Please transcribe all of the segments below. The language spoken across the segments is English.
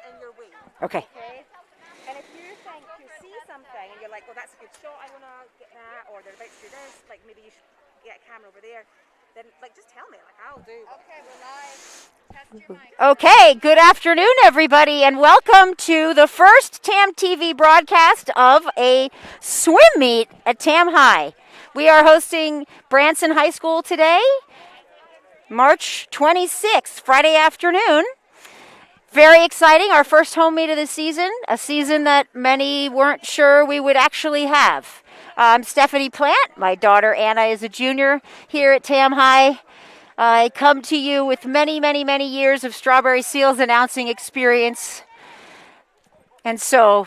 and your weight. Okay. Okay? And if you think you see something and you're like, oh, that's a good shot, I want to get that, or they're about to do this, like maybe you should get a camera over there, then like just tell me, like I'll do. Okay, we're live. Test your mic. Okay, good afternoon, everybody, and welcome to the first TAM TV broadcast of a swim meet at TAM High. We are hosting Branson High School today, March 26th, Friday afternoon. Very exciting, our first home meet of the season, a season that many weren't sure we would actually have. I'm Stephanie Plant. My daughter Anna is a junior here at TAM High. I come to you with many, many, many years of Strawberry Seals announcing experience. And so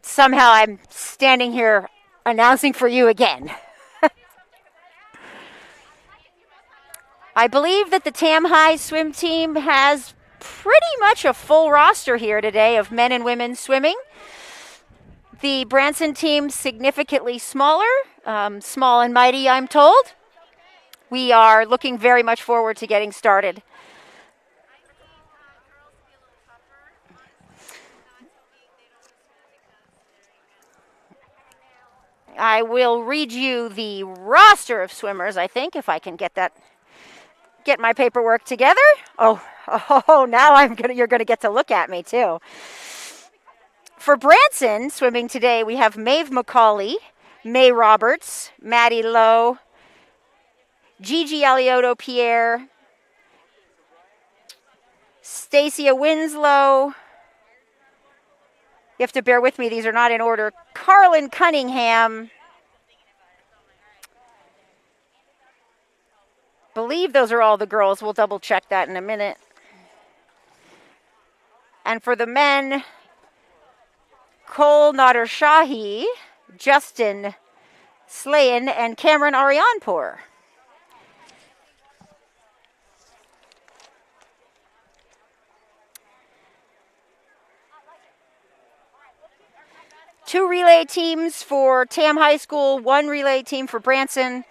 somehow I'm standing here announcing for you again. I believe that the TAM High swim team has pretty much a full roster here today of men and women swimming. The Branson team significantly smaller, small and mighty, I'm told. We are looking very much forward to getting started. I will read you the roster of swimmers, I think, if I can get my paperwork together. Oh, now you're gonna get to look at me too. For Branson swimming today, we have Maeve McCauley, May Roberts, Maddie Lowe, Gigi Alioto Pierre, Stacia Winslow. You have to bear with me, these are not in order. Carlin Cunningham. Believe those are all the girls. We'll double check that in a minute. And for the men, Cole Nader Shahi, Justin Slayan, and Cameron Arianpour. Two relay teams for TAM High School, one relay team for Branson.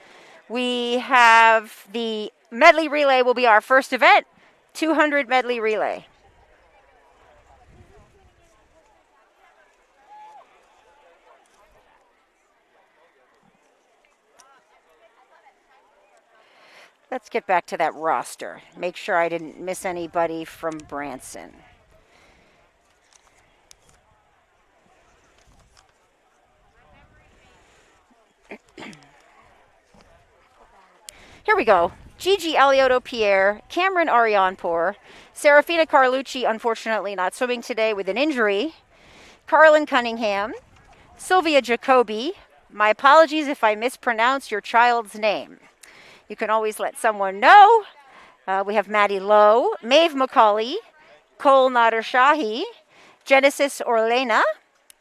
We have the Medley relay will be our first event, 200 Medley relay. Let's get back to that roster. Make sure I didn't miss anybody from Branson. Here we go. Gigi Alioto Pierre, Cameron Arianpour, Serafina Carlucci, unfortunately not swimming today with an injury, Carlin Cunningham, Sylvia Jacoby. My apologies if I mispronounce your child's name. You can always let someone know. We have Maddie Lowe, Maeve McCauley, Cole Nader Shahi, Genesis Orlena,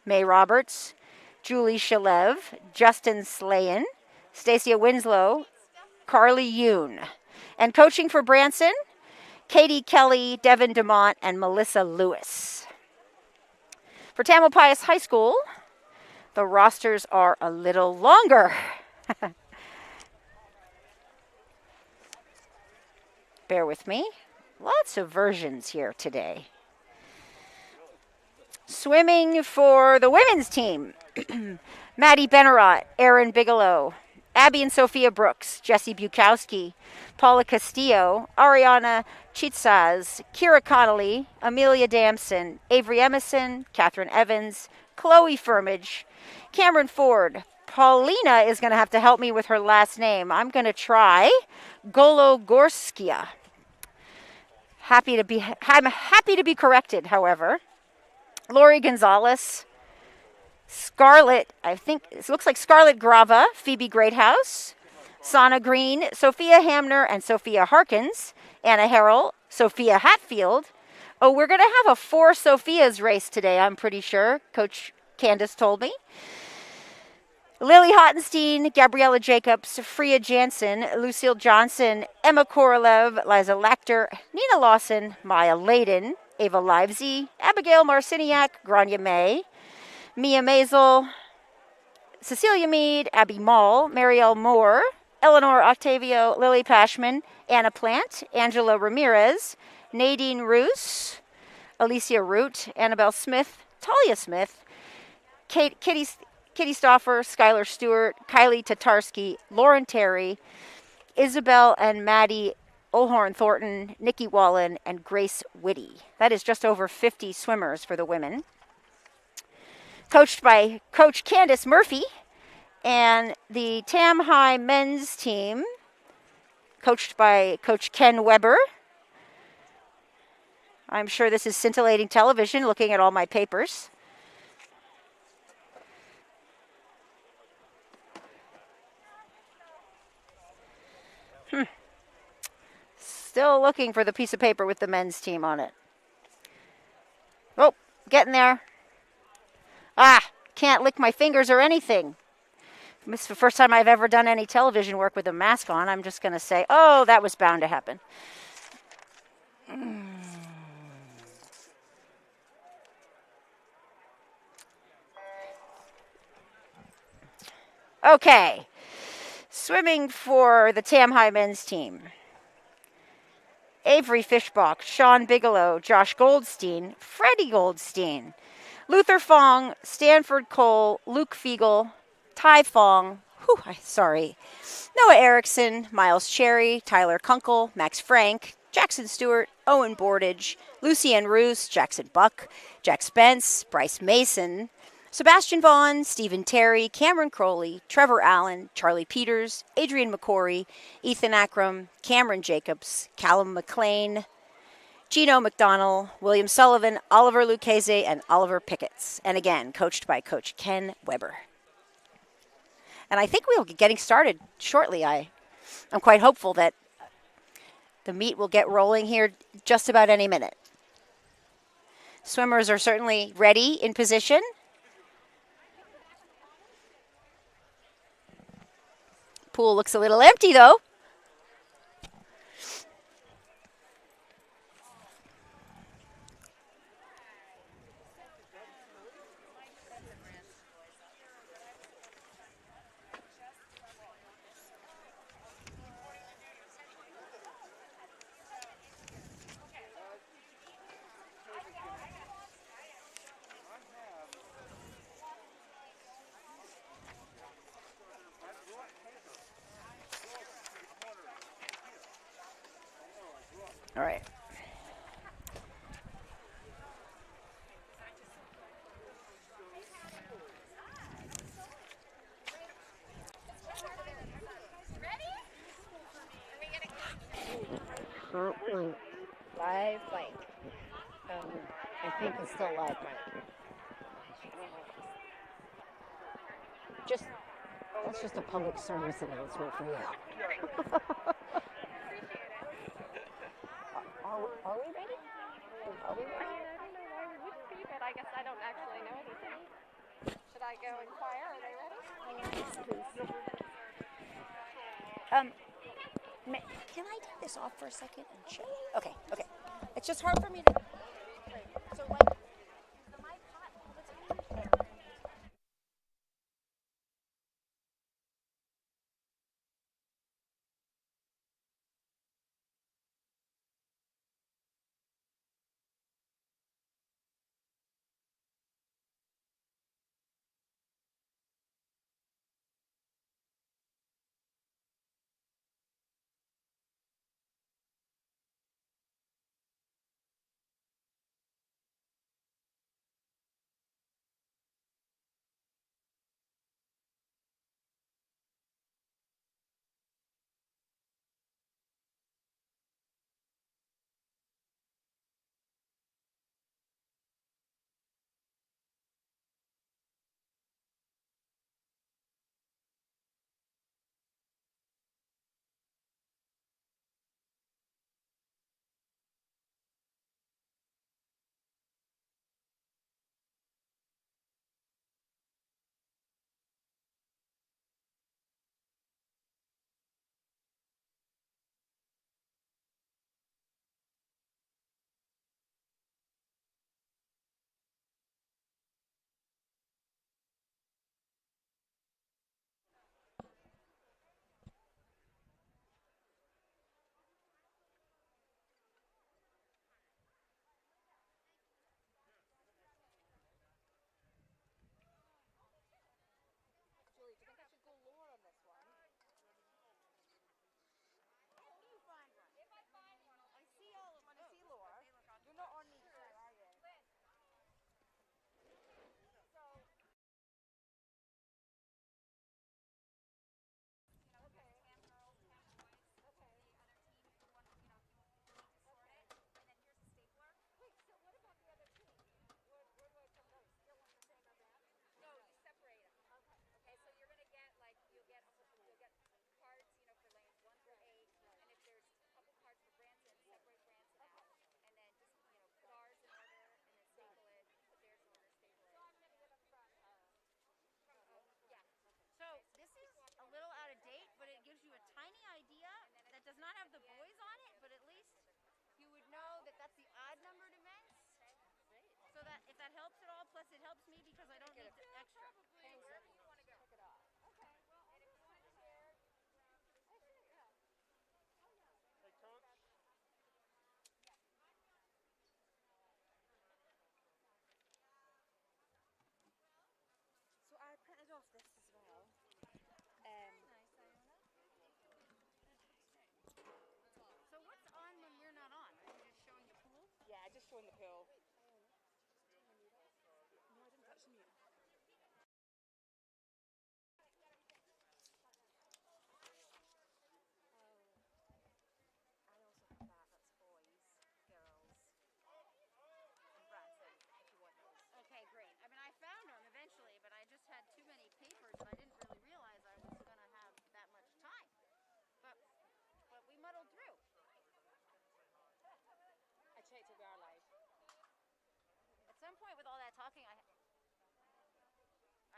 May Roberts, Julie Shalev, Justin Slayan, Stacia Winslow, Carly Yoon. And coaching for Branson, Katie Kelly, Devin DeMont, and Melissa Lewis. For Tamalpais High School, the rosters are a little longer. Bear with me. Lots of versions here today. Swimming for the women's team, Maddie Benarat, Erin Bigelow, Abby and Sophia Brooks, Jessie Bukowski, Paula Castillo, Ariana Chitsaz, Kira Connolly, Amelia Damson, Avery Emerson, Catherine Evans, Chloe Firmage, Cameron Ford. Paulina is going to have to help me with her last name. I'm going to try Gologorskia. I'm happy to be corrected, however. Lori Gonzalez, Scarlett, I think it looks like Scarlett Grava, Phoebe Greathouse, Sana Green, Sophia Hamner, and Sophia Harkins, Anna Harrell, Sophia Hatfield. Oh, we're going to have a 4 Sophias race today, I'm pretty sure. Coach Candace told me. Lily Hottenstein, Gabriella Jacobs, Freya Jansen, Lucille Johnson, Emma Korolev, Liza Lecter, Nina Lawson, Maya Layden, Ava Livesey, Abigail Marciniak, Grania May, Mia Maisel, Cecilia Mead, Abby Mall, Marielle Moore, Eleanor Octavio, Lily Pashman, Anna Plant, Angela Ramirez, Nadine Roos, Alicia Root, Annabelle Smith, Talia Smith, Kitty Stoffer, Skylar Stewart, Kylie Tatarski, Lauren Terry, Isabel and Maddie Olhorn Thornton, Nikki Wallen, and Grace Whitty. That is just over 50 swimmers for the women. Coached by Coach Candace Murphy, and the Tam High men's team, coached by Coach Ken Weber. I'm sure this is scintillating television looking at all my papers. Still looking for the piece of paper with the men's team on it. Oh, getting there. Ah, can't lick my fingers or anything. This is the first time I've ever done any television work with a mask on. I'm just going to say, oh, that was bound to happen. Okay. Swimming for the Tam High men's team. Avery Fishbach, Sean Bigelow, Josh Goldstein, Freddie Goldstein, Luther Fong, Stanford Cole, Luke Fiegel, Ty Fong, Noah Erickson, Miles Cherry, Tyler Kunkel, Max Frank, Jackson Stewart, Owen Bordage, Lucienne Roos, Jackson Buck, Jack Spence, Bryce Mason, Sebastian Vaughn, Stephen Terry, Cameron Crowley, Trevor Allen, Charlie Peters, Adrian McCory, Ethan Akram, Cameron Jacobs, Callum McLean, Gino McDonnell, William Sullivan, Oliver Lucchese, and Oliver Picketts. And again, coached by Coach Ken Weber. And I think we'll be getting started shortly. I'm quite hopeful that the meet will get rolling here just about any minute. Swimmers are certainly ready in position. Pool looks a little empty, though. All right. Live mic. I think it's still live mic. That's just a public service announcement for you. Are we ready? Are we ready? I don't know why we wouldn't be, but I guess I don't actually know anything. Should I go inquire? Are they ready? Can I take this off for a second and check? Okay. It's just hard for me to... So, like... helps at all. Plus, it helps me because I don't need the extra. Probably wherever you want to go. Pick it up. Okay. Well, and if you want a chair, I see. Yeah. Hey, Coach. So I printed off this as well. Nice, Iona. So what's on when we're not on? Are you just showing the pool? Yeah, just showing the pool. No, I didn't touch the mute. I also have that. That's boys, girls, and Branson, if you want those. Okay, great. I mean, I found them eventually, but I just had too many papers and I didn't really realize I was going to have that much time. But we muddled through. I checked if we are live. At some point with all that talking, I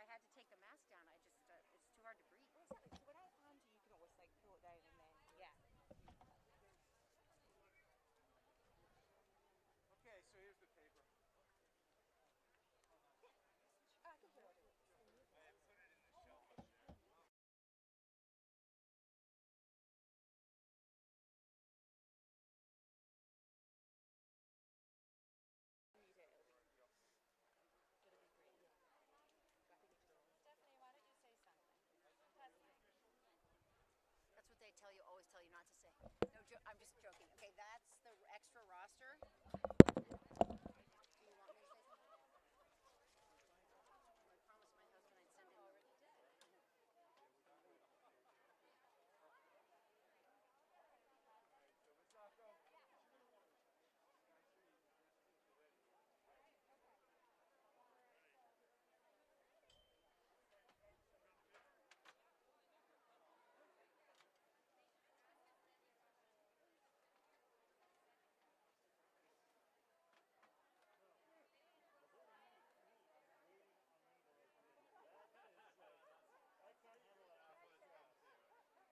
had to take the mask down. I just, it's too hard to breathe. Well, exactly. So when I found you, you can always like pull it down and then, yeah. Okay, so here's the paper. I can do it. I put it in the shelf. Stephanie, why don't you say something? Testing. That's what they tell you, always tell you not to say. No, I'm just joking. Okay, that's the extra roster. Do you want me to say something? I promised my husband I'd send him. Already did.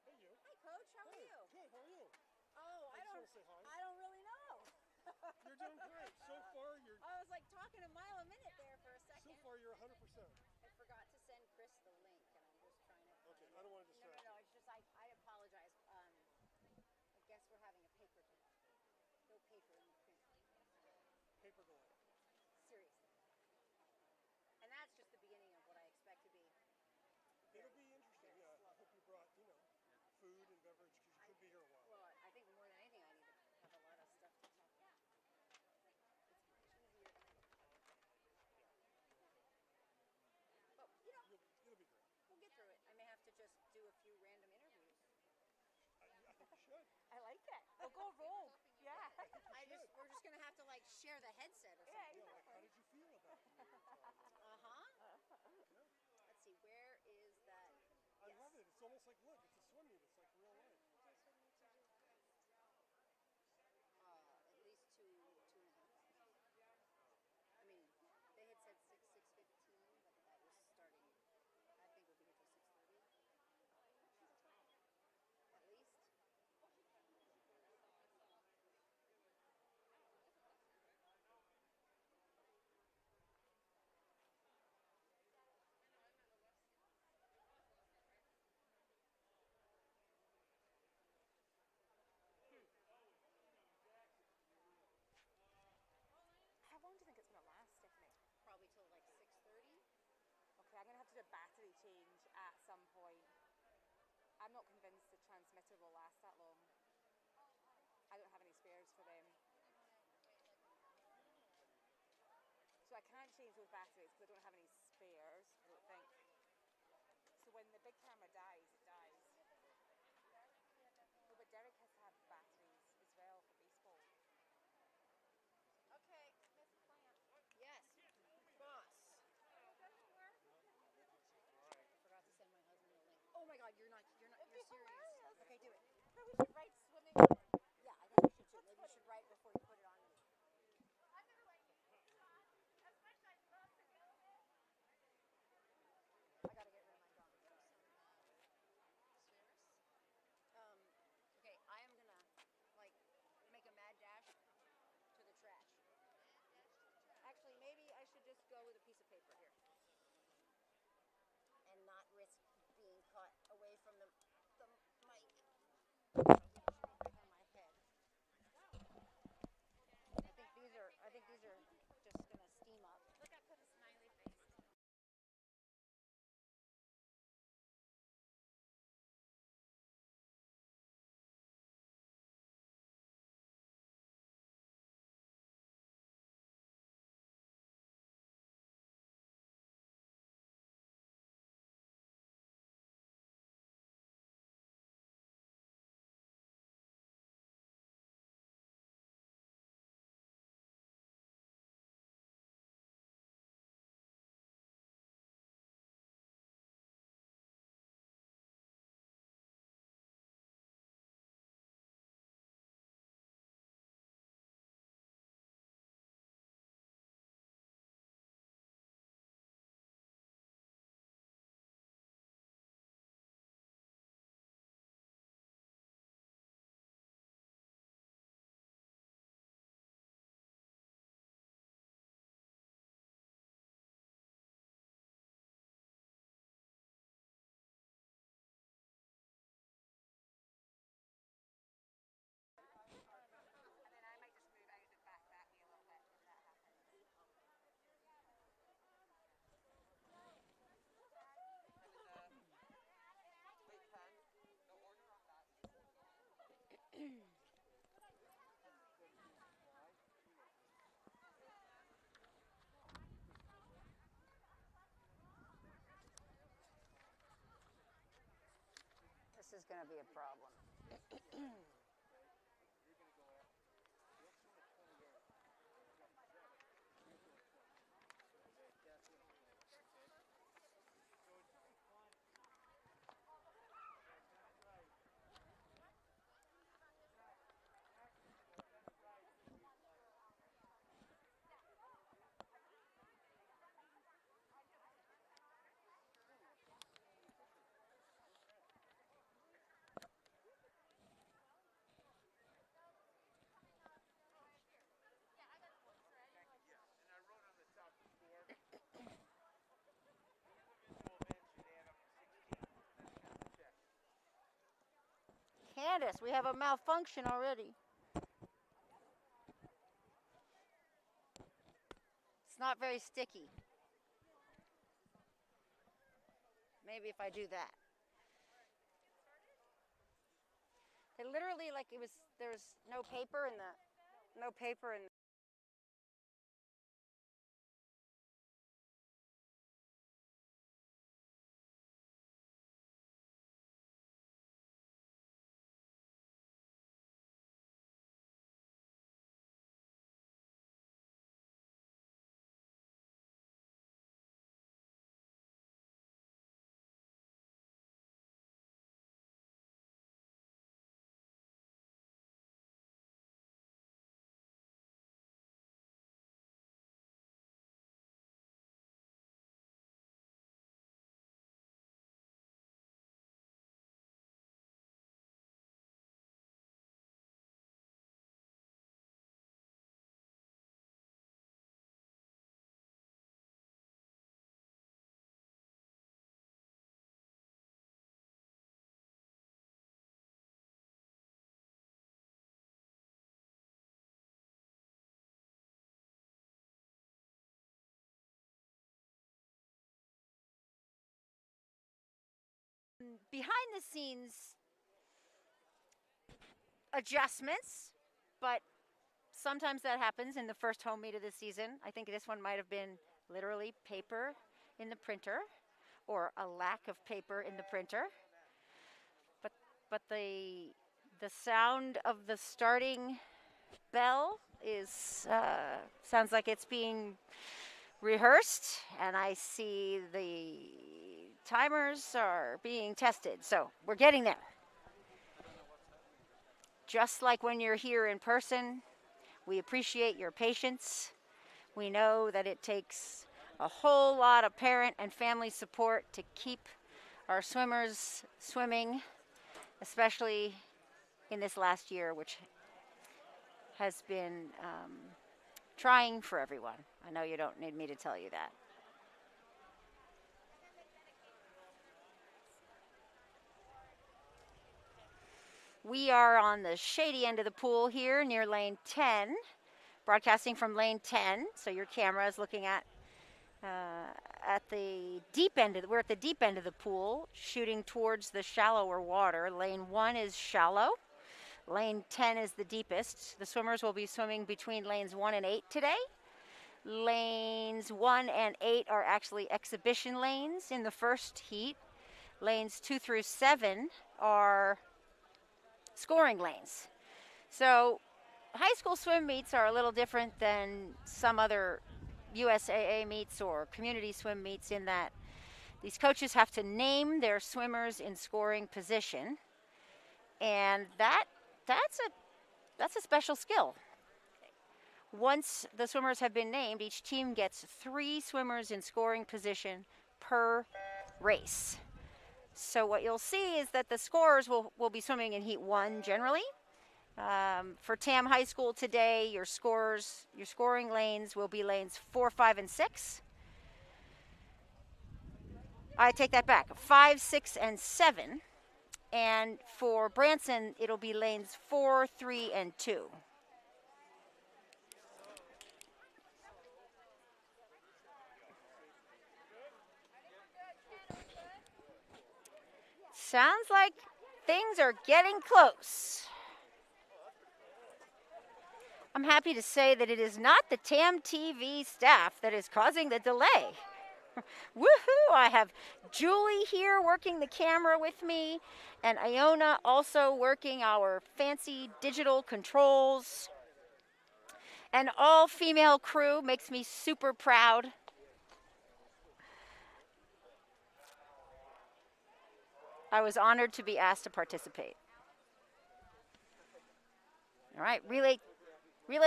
Hey, you. Hey, Coach, how are you? Good, how are you? Oh, I just want to say hi. I don't really know. You're doing great. So far, you're I was like talking a mile a minute there for a second. you're 100%. I forgot to send Chris the link, and I'm just trying to. Okay, I don't want to No, distract no, no. you. It's just I apologize. I guess we're having a paper delay. No paper in the print. Paper delay. Seriously. And that's just the beginning of what I expect to be. It'll be interesting. Yeah, I hope you brought, food and beverage because you could be here a while. Well, I think more than anything, I need to have a lot of stuff to talk about. It's much easier. But It'll be great. we'll get through it. I may have to just do a few random interviews. I think you should. I like it. We'll go roll. Yeah. We're just gonna have to like share the headset or Yeah, something. Yeah, like, how did you feel about it? Let's see, where is that? I love it. It's almost like, look, it's a swim meet. It's like real life. At least two and a half hours. I mean, they had said 6:15, but that was starting. I think we'll be here till 6:30. At least. How long do you think it's going to last, Stephanie? Probably till like 6:30. Okay, I'm going to have to do a battery change at some point. I'm not convinced the transmitter will last that long. I don't have any spares for them. So I can't change those batteries because I don't have any spares, I don't think. So when the big camera dies, it dies. Oh, but Derek has to have batteries as well for baseball. Okay, Miss Plant. Yes, boss. Oh, it doesn't work. I forgot to send my husband a link. Oh my God, you're serious. Hilarious. Okay, do it. No, we should write swimming on it. Yeah, I think you should too. Maybe you should write before you put it on. I'm gonna like as much as I'd love to go there. I gotta get rid of my dog. just go with a piece of paper here. And not risk being caught away from the mic. Behind my head. I think these are just gonna steam up. Look, I put a smiley face. And then I might just move out and back that way a little bit if that happens. This is gonna be a problem. Candace, we have a malfunction already. It's not very sticky. Maybe if I do that. It literally, like, there's no paper in the, behind the scenes adjustments, but sometimes that happens in the first home meet of the season. I think this one might have been literally paper in the printer or a lack of paper in the printer. But the sound of the starting bell is sounds like it's being rehearsed, and I see the timers are being tested. So we're getting there. Just like when you're here in person, we appreciate your patience. We know that it takes a whole lot of parent and family support to keep our swimmers swimming, especially in this last year, which has been Trying for everyone. I know you don't need me to tell you that. We are on the shady end of the pool here near lane 10, broadcasting from lane 10. So your camera is looking at the deep end. We're at the deep end of the pool, shooting towards the shallower water. Lane 1 is shallow. Lane 10 is the deepest. The swimmers will be swimming between lanes 1 and 8 today. Lanes 1 and 8 are actually exhibition lanes in the first heat. Lanes 2 through 7 are scoring lanes. So high school swim meets are a little different than some other USAA meets or community swim meets in that these coaches have to name their swimmers in scoring position, and that's a special skill. Once the swimmers have been named, each team gets 3 swimmers in scoring position per race. So what you'll see is that the scorers will be swimming in heat 1 generally. For Tam High School today, your scoring lanes will be lanes 4, 5, and 6. I take that back, 5, 6, and 7. And for Branson, it'll be lanes 4, 3, and 2. Sounds like things are getting close. I'm happy to say that it is not the TAM TV staff that is causing the delay. Woohoo! I have Julie here working the camera with me, and Iona also working our fancy digital controls. An all-female crew makes me super proud. I was honored to be asked to participate. All right, relay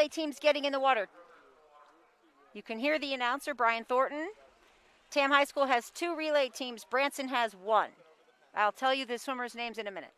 teams getting in the water. You can hear the announcer, Brian Thornton. Tam High School has 2 relay teams. Branson has 1. I'll tell you the swimmers' names in a minute.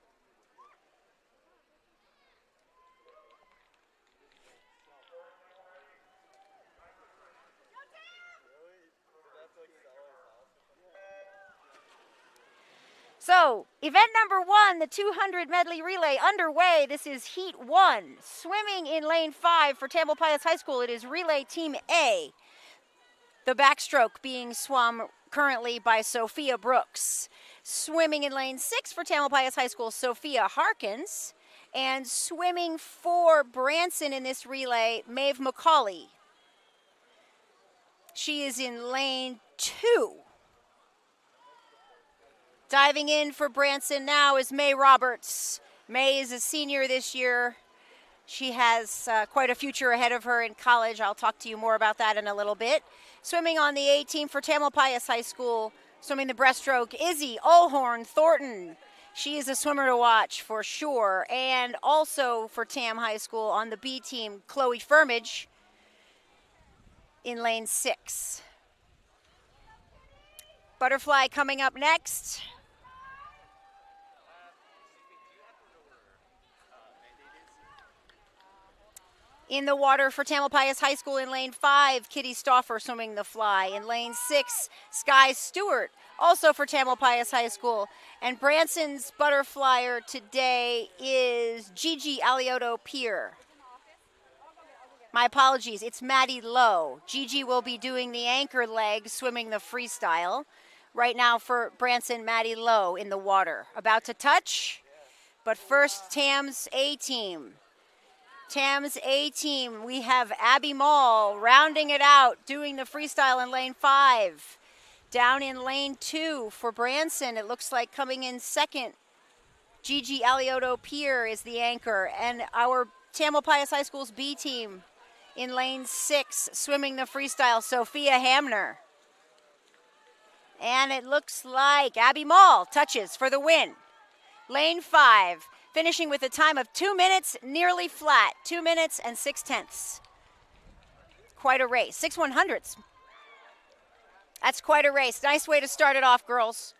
So, event number 1, the 200 medley relay underway. This is heat 1. Swimming in lane 5 for Tamalpais High School, it is relay team A. The backstroke being swum currently by Sophia Brooks. Swimming in lane 6 for Tamalpais High School, Sophia Harkins. And swimming for Branson in this relay, Maeve McCauley. She is in lane 2. Diving in for Branson now is May Roberts. May is a senior this year. She has quite a future ahead of her in college. I'll talk to you more about that in a little bit. Swimming on the A team for Tamalpais High School, swimming the breaststroke, Izzy Allhorn Thornton. She is a swimmer to watch for sure. And also for Tam High School on the B team, Chloe Firmage in lane 6. Butterfly coming up next. In the water for Tamalpais High School in lane 5, Kitty Stauffer swimming the fly. In lane 6, Sky Stewart, also for Tamalpais High School. And Branson's butterflyer today is Gigi Alioto Pier. My apologies, it's Maddie Lowe. Gigi will be doing the anchor leg, swimming the freestyle. Right now for Branson, Maddie Lowe in the water. About to touch, but first Tam's A team. Tam's A team, we have Abby Mall rounding it out, doing the freestyle in lane 5. Down in lane 2 for Branson, it looks like coming in second. Gigi Alioto Pier is the anchor. And our Tamalpais High School's B team in lane 6, swimming the freestyle, Sophia Hamner. And it looks like Abby Mall touches for the win. Lane 5. Finishing with a time of 2 minutes, nearly flat. 2 minutes and 6/10. Quite a race. 6/100ths. That's quite a race. Nice way to start it off, girls.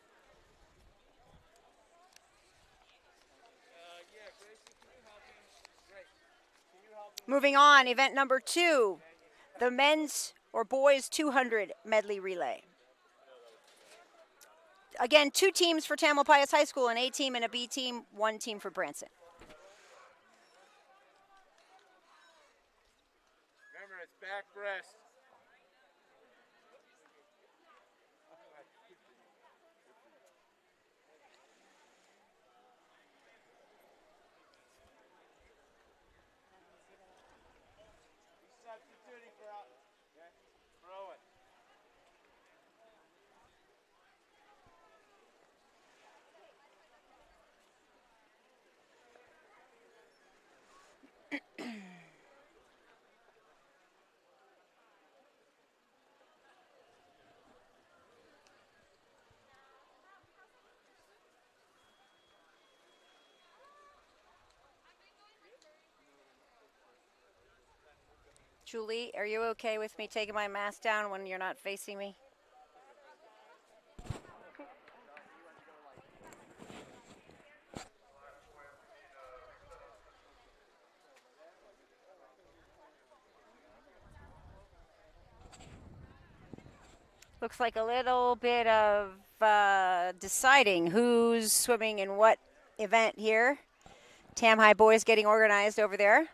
Moving on, event number 2. the men's or boys 200 medley relay. Again, 2 teams for Tamalpais High School, an A team and a B team, 1 team for Branson. Remember, it's back breast. Substituting for out. Okay. Throw it. Julie, are you okay with me taking my mask down when you're not facing me? Looks like a little bit of deciding who's swimming in what event here. Tam High boys getting organized over there.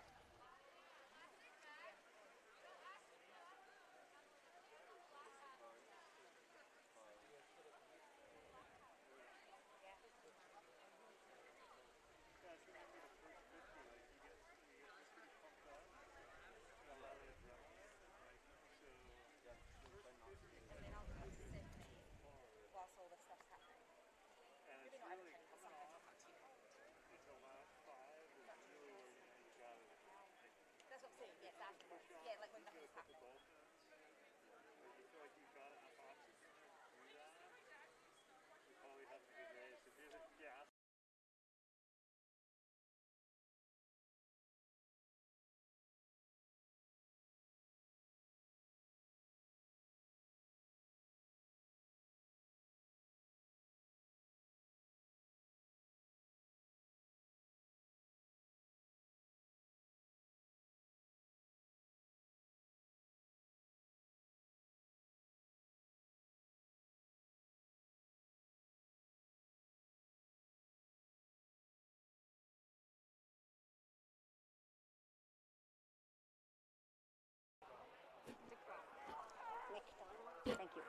Thank you.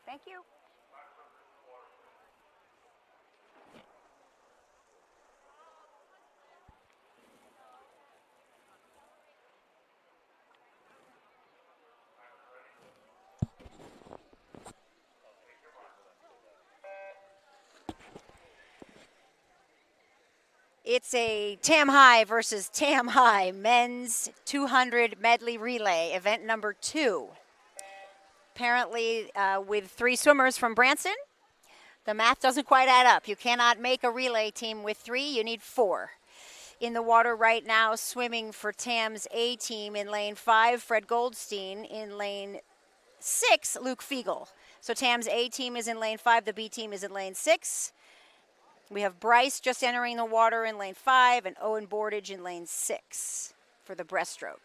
Thank you. It's a Tam High versus Tam High men's 200 medley relay, event number 2. Apparently with 3 swimmers from Branson. The math doesn't quite add up. You cannot make a relay team with 3, you need 4. In the water right now, swimming for Tam's A team in lane 5, Fred Goldstein. In lane 6, Luke Fiegel. So Tam's A team is in lane 5, the B team is in lane 6. We have Bryce just entering the water in lane 5 and Owen Bordage in lane 6 for the breaststroke.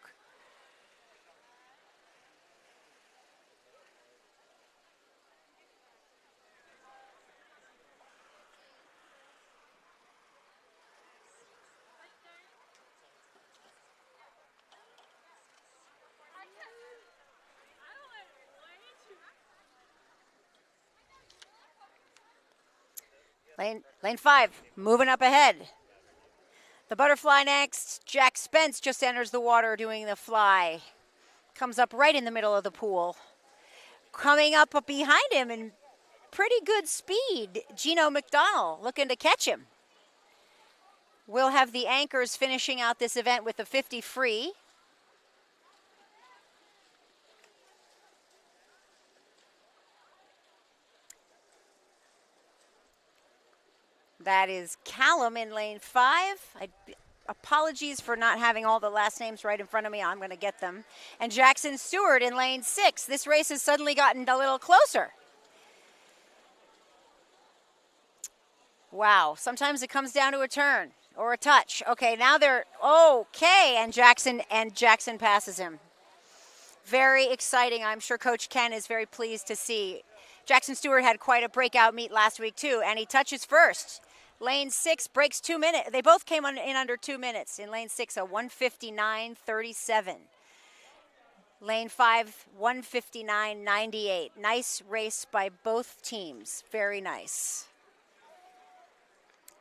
Lane 5, moving up ahead. The butterfly next. Jack Spence just enters the water doing the fly. Comes up right in the middle of the pool. Coming up behind him in pretty good speed, Gino McDonald looking to catch him. We'll have the anchors finishing out this event with the 50 free. That is Callum in lane 5. Apologies for not having all the last names right in front of me. I'm going to get them. And Jackson Stewart in lane 6. This race has suddenly gotten a little closer. Wow, sometimes it comes down to a turn or a touch. Okay, now they're okay, and Jackson passes him. Very exciting. I'm sure Coach Ken is very pleased to see. Jackson Stewart had quite a breakout meet last week too, and he touches first. Lane 6 breaks 2 minutes. They both came in under 2 minutes. In lane 6, a 1:59.37. Lane 5, 1:59.98. Nice race by both teams. Very nice.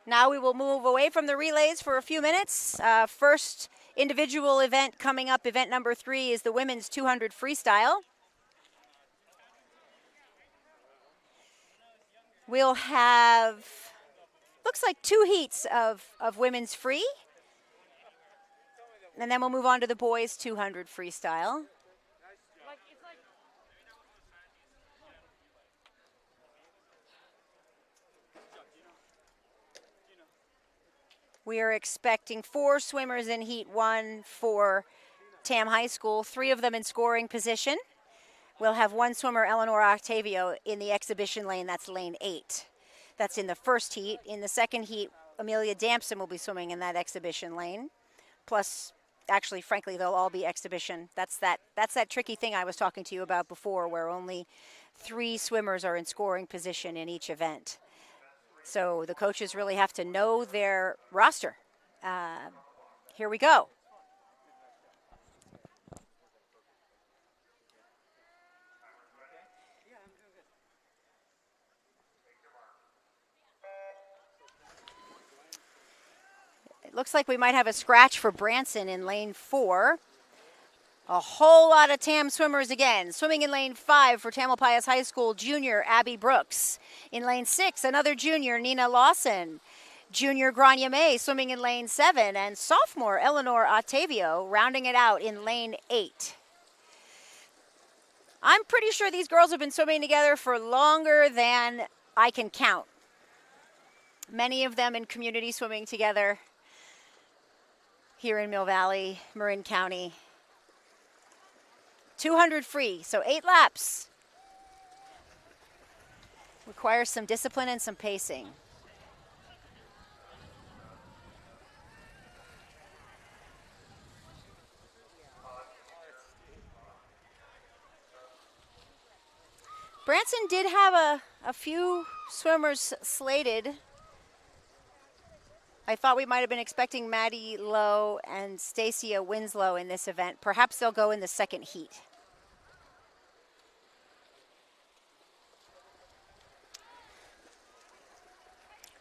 Now we will move away from the relays for a few minutes. First individual event coming up, event number 3, is the women's 200 freestyle. We'll have, looks like 2 heats of women's free. And then we'll move on to the boys 200 freestyle. We are expecting 4 swimmers in Heat 1 for Tam High School, 3 of them in scoring position. We'll have 1 swimmer, Eleanor Octavio, in the exhibition lane. That's lane 8. That's in the first heat. In the second heat, Amelia Dampson will be swimming in that exhibition lane. Plus, actually, frankly, they'll all be exhibition. That's that tricky thing I was talking to you about before, where only 3 swimmers are in scoring position in each event. So the coaches really have to know their roster. Here we go. It looks like we might have a scratch for Branson in lane 4. A whole lot of TAM swimmers again. Swimming in lane 5 for Tamalpais High School, junior Abby Brooks. In lane 6, another junior, Nina Lawson. Junior Grania May swimming in lane 7. And sophomore Eleanor Octavio rounding it out in lane 8. I'm pretty sure these girls have been swimming together for longer than I can count. Many of them in community swimming together here in Mill Valley, Marin County. 200 free, so 8 laps. Requires some discipline and some pacing. Branson did have a few swimmers slated. I thought we might have been expecting Maddie Lowe and Stacia Winslow in this event. Perhaps they'll go in the second heat.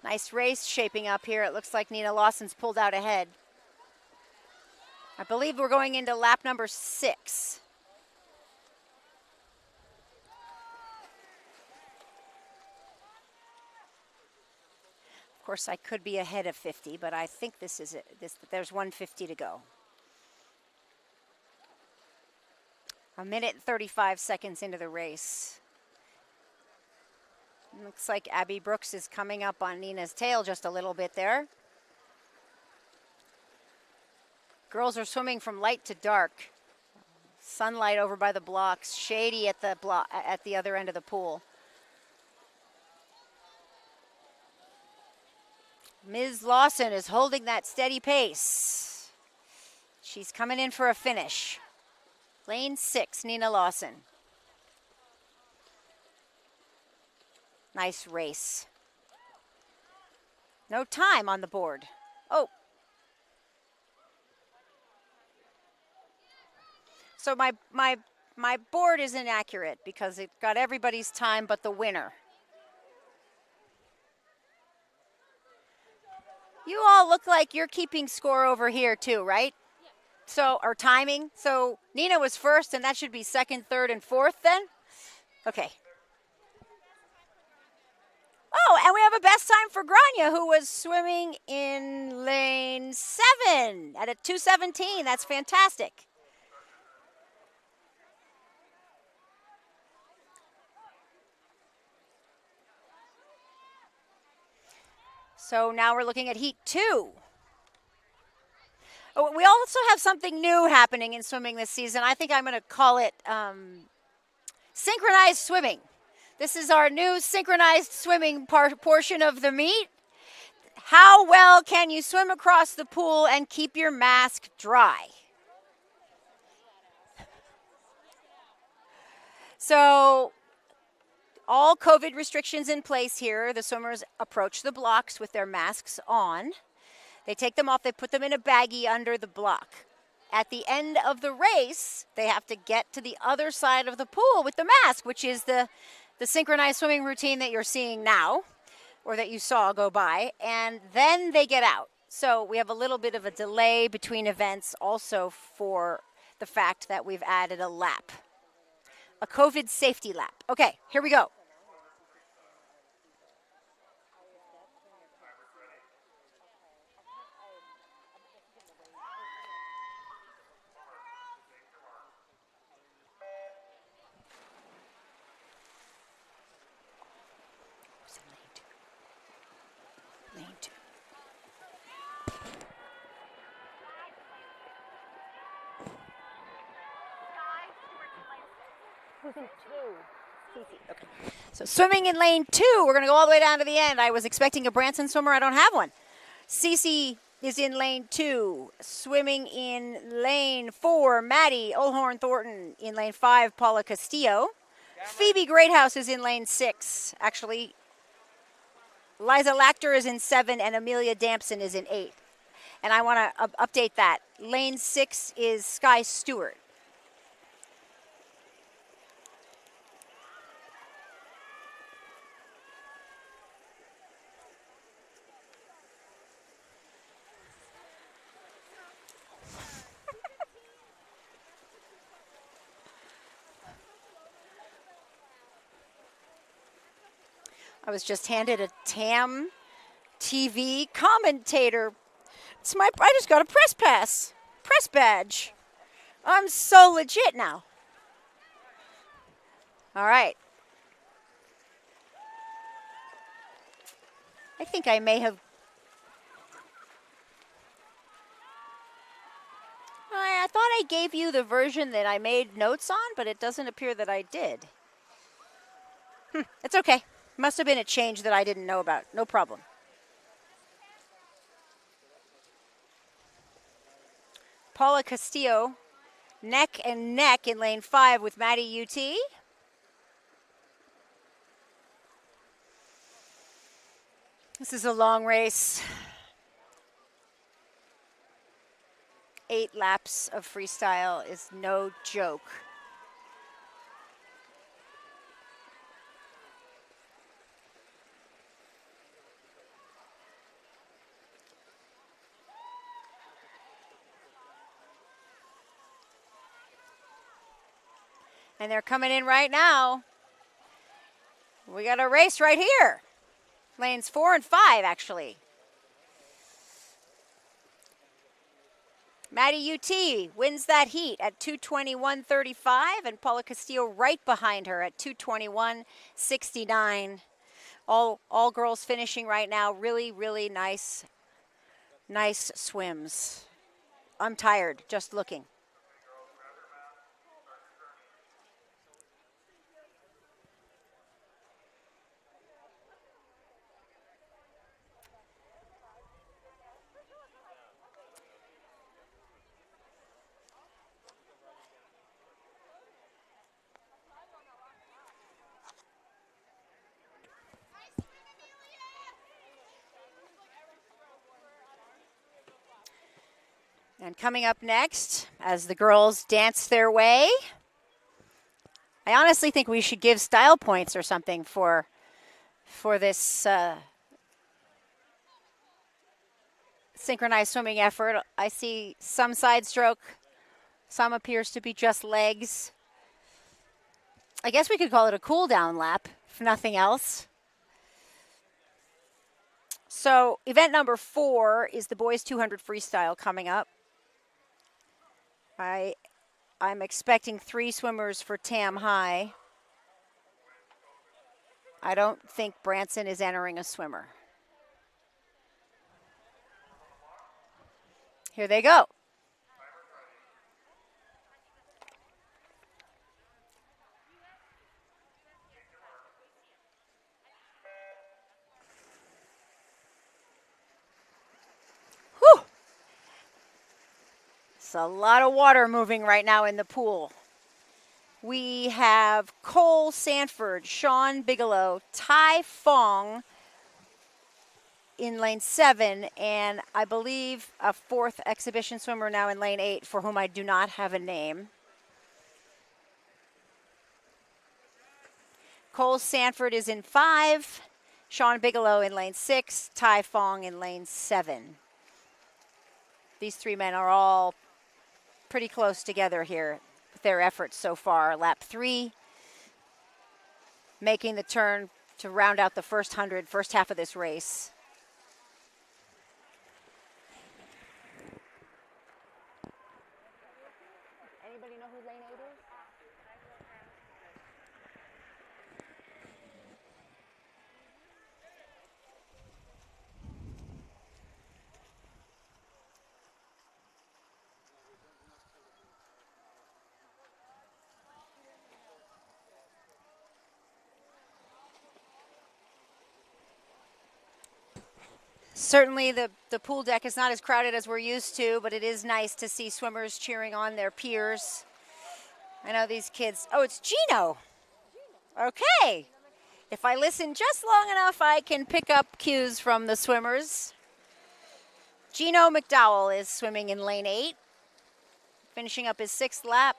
Nice race shaping up here. It looks like Nina Lawson's pulled out ahead. I believe we're going into lap number 6. Of course, I could be ahead of 50, but I think this is it. There's 150 to go. 1 minute and 35 seconds into the race. Looks like Abby Brooks is coming up on Nina's tail just a little bit there. Girls are swimming from light to dark. Sunlight over by the blocks, shady at the other end of the pool. Ms. Lawson is holding that steady pace. She's coming in for a finish. Lane 6, Nina Lawson. Nice race. No time on the board. Oh. So my board is inaccurate because it got everybody's time but the winner. You all look like you're keeping score over here too, right? Yeah. So, or timing. So Nina was first and that should be second, third, and fourth then? Okay. Oh, and we have a best time for Grania, who was swimming in lane 7 at a 2:17. That's fantastic. So now we're looking at heat 2. Oh, we also have something new happening in swimming this season. I think I'm going to call it synchronized swimming. This is our new synchronized swimming portion of the meet. How well can you swim across the pool and keep your mask dry? So all COVID restrictions in place here. The swimmers approach the blocks with their masks on. They take them off, they put them in a baggie under the block. At the end of the race, they have to get to the other side of the pool with the mask, which is the synchronized swimming routine that you're seeing now, or that you saw go by, and then they get out. So we have a little bit of a delay between events also for the fact that we've added a lap, a COVID safety lap. Okay, here we go. Lane two. Who's in two? Okay. So swimming in lane 2, we're going to go all the way down to the end. I was expecting a Branson swimmer. I don't have one. Cece is in lane 2. Swimming in lane 4, Maddie Olhorn Thornton. In lane 5, Paula Castillo. Phoebe Greathouse is in lane 6. Actually, Liza Lachter is in 7, and Amelia Dampson is in 8. And I want to update that. Lane 6 is Sky Stewart. I was just handed a TAM TV commentator. I just got a press pass, press badge. I'm so legit now. All right. I think I may have. I thought I gave you the version that I made notes on, but it doesn't appear that I did. It's okay. Must have been a change that I didn't know about. No problem. Paula Castillo, neck and neck in lane 5 with Maddie UT. This is a long race. 8 laps of freestyle is no joke. And they're coming in right now. We got a race right here. Lanes 4 and 5, actually. Maddie UT wins that heat at 2:21.35, and Paula Castillo right behind her at 2:21.69. All girls finishing right now. Really, really nice swims. I'm tired just looking. And coming up next, as the girls dance their way, I honestly think we should give style points or something for this synchronized swimming effort. I see some side stroke, some appears to be just legs. I guess we could call it a cool down lap, if nothing else. So event number 4 is the boys 200 freestyle coming up. I'm expecting 3 swimmers for Tam High. I don't think Branson is entering a swimmer. Here they go. Whew. It's a lot of water moving right now in the pool. we have Cole Sanford, Sean Bigelow, Ty Fong in lane 7, and I believe a 4th exhibition swimmer now in lane 8 for whom I do not have a name. Cole Sanford is in 5, Sean Bigelow in lane 6, Ty Fong in lane 7. These 3 men are all pretty close together here with their efforts so far. Lap 3, making the turn to round out the first half of this race. Anybody know who lane 8 is? Certainly the pool deck is not as crowded as we're used to, but it is nice to see swimmers cheering on their peers. I know these kids. Oh, it's Gino. Okay. If I listen just long enough, I can pick up cues from the swimmers. Gino McDowell is swimming in lane 8, finishing up his 6th lap.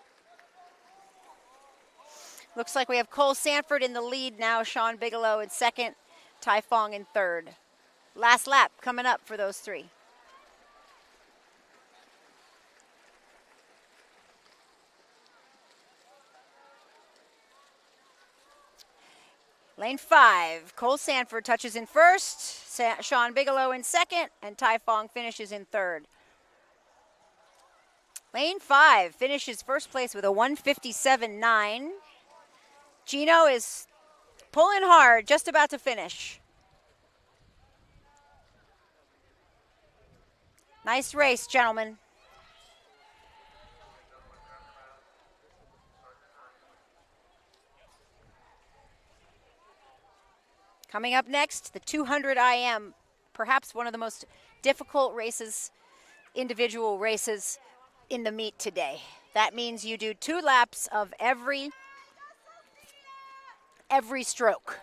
Looks like we have Cole Sanford in the lead now, Sean Bigelow in 2nd, Ty Fong in 3rd. Last lap coming up for those 3. Lane 5, Cole Sanford touches in 1st, Sean Bigelow in 2nd, and Ty Fong finishes in 3rd. Lane 5 finishes 1st place with a 1:57.9. Gino is pulling hard, just about to finish. Nice race, gentlemen. Coming up next, the 200 IM, perhaps one of the most difficult races, individual races in the meet today. That means you do 2 laps of every stroke.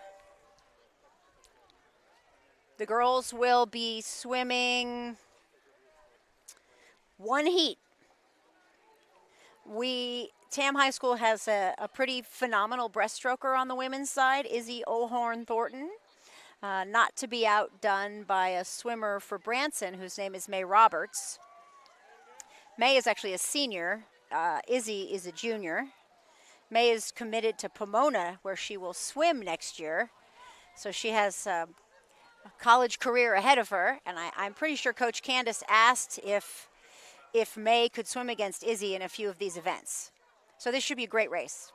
The girls will be swimming 1 heat. Tam High School has a pretty phenomenal breaststroker on the women's side, Izzy O'Horn Thornton. Not to be outdone by a swimmer for Branson whose name is May Roberts. May is actually a senior. Izzy is a junior. May is committed to Pomona, where she will swim next year. So she has a college career ahead of her. And I'm pretty sure Coach Candace asked if May could swim against Izzy in a few of these events. So this should be a great race.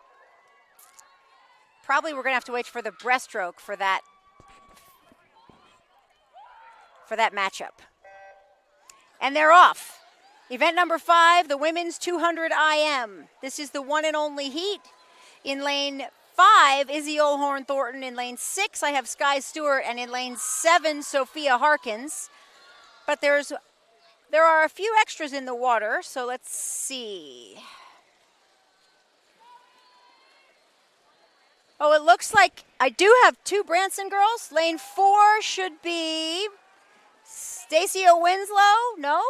Probably we're going to have to wait for the breaststroke for that matchup. And they're off. Event number 5, the women's 200 IM. This is the one and only heat. In lane 5, Izzy O'Horn Thornton. In lane 6, I have Sky Stewart. And in lane 7, Sophia Harkins. But there are a few extras in the water, so let's see. Oh, it looks like I do have 2 Branson girls. Lane 4 should be Stacia Winslow. No?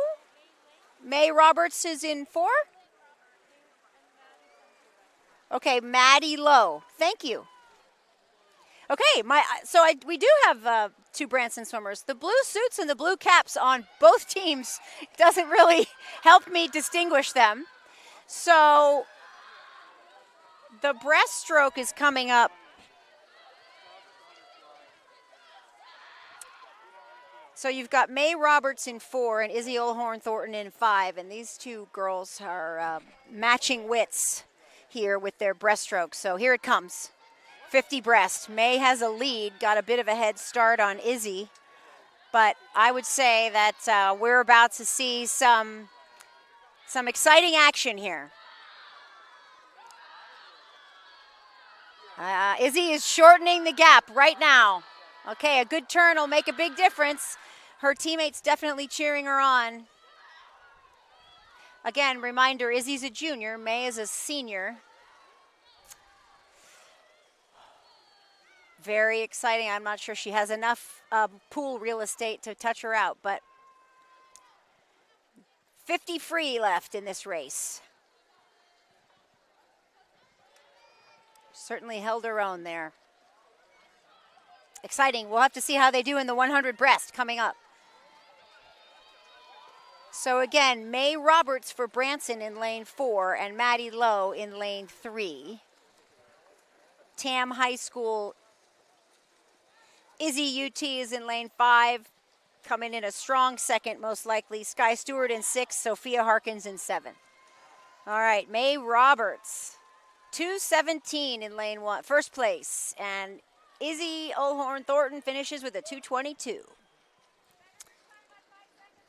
May Roberts is in 4? Okay, Maddie Lowe. Thank you. Okay, we do have 2 Branson swimmers. The blue suits and the blue caps on both teams doesn't really help me distinguish them. So the breaststroke is coming up. So you've got May Roberts in 4 and Izzy O'Horn Thornton in 5, and these 2 girls are matching wits here with their breaststroke. So here it comes. 50 breast. May has a lead, got a bit of a head start on Izzy, but I would say that we're about to see some exciting action here. Izzy is shortening the gap right now. Okay, a good turn will make a big difference. Her teammates definitely cheering her on. Again, reminder, Izzy's a junior, May is a senior. Very exciting. I'm not sure she has enough pool real estate to touch her out, but 50 free left in this race. Certainly held her own there. Exciting. We'll have to see how they do in the 100 breast coming up. So again, May Roberts for Branson in lane 4 and Maddie Lowe in lane 3. Tam High School, Izzy UT is in lane 5, coming in a strong second most likely. Sky Stewart in 6, Sophia Harkins in 7. All right, May Roberts, 2:17 in lane 1, first place. And Izzy Olhorn Thornton finishes with a 2:22.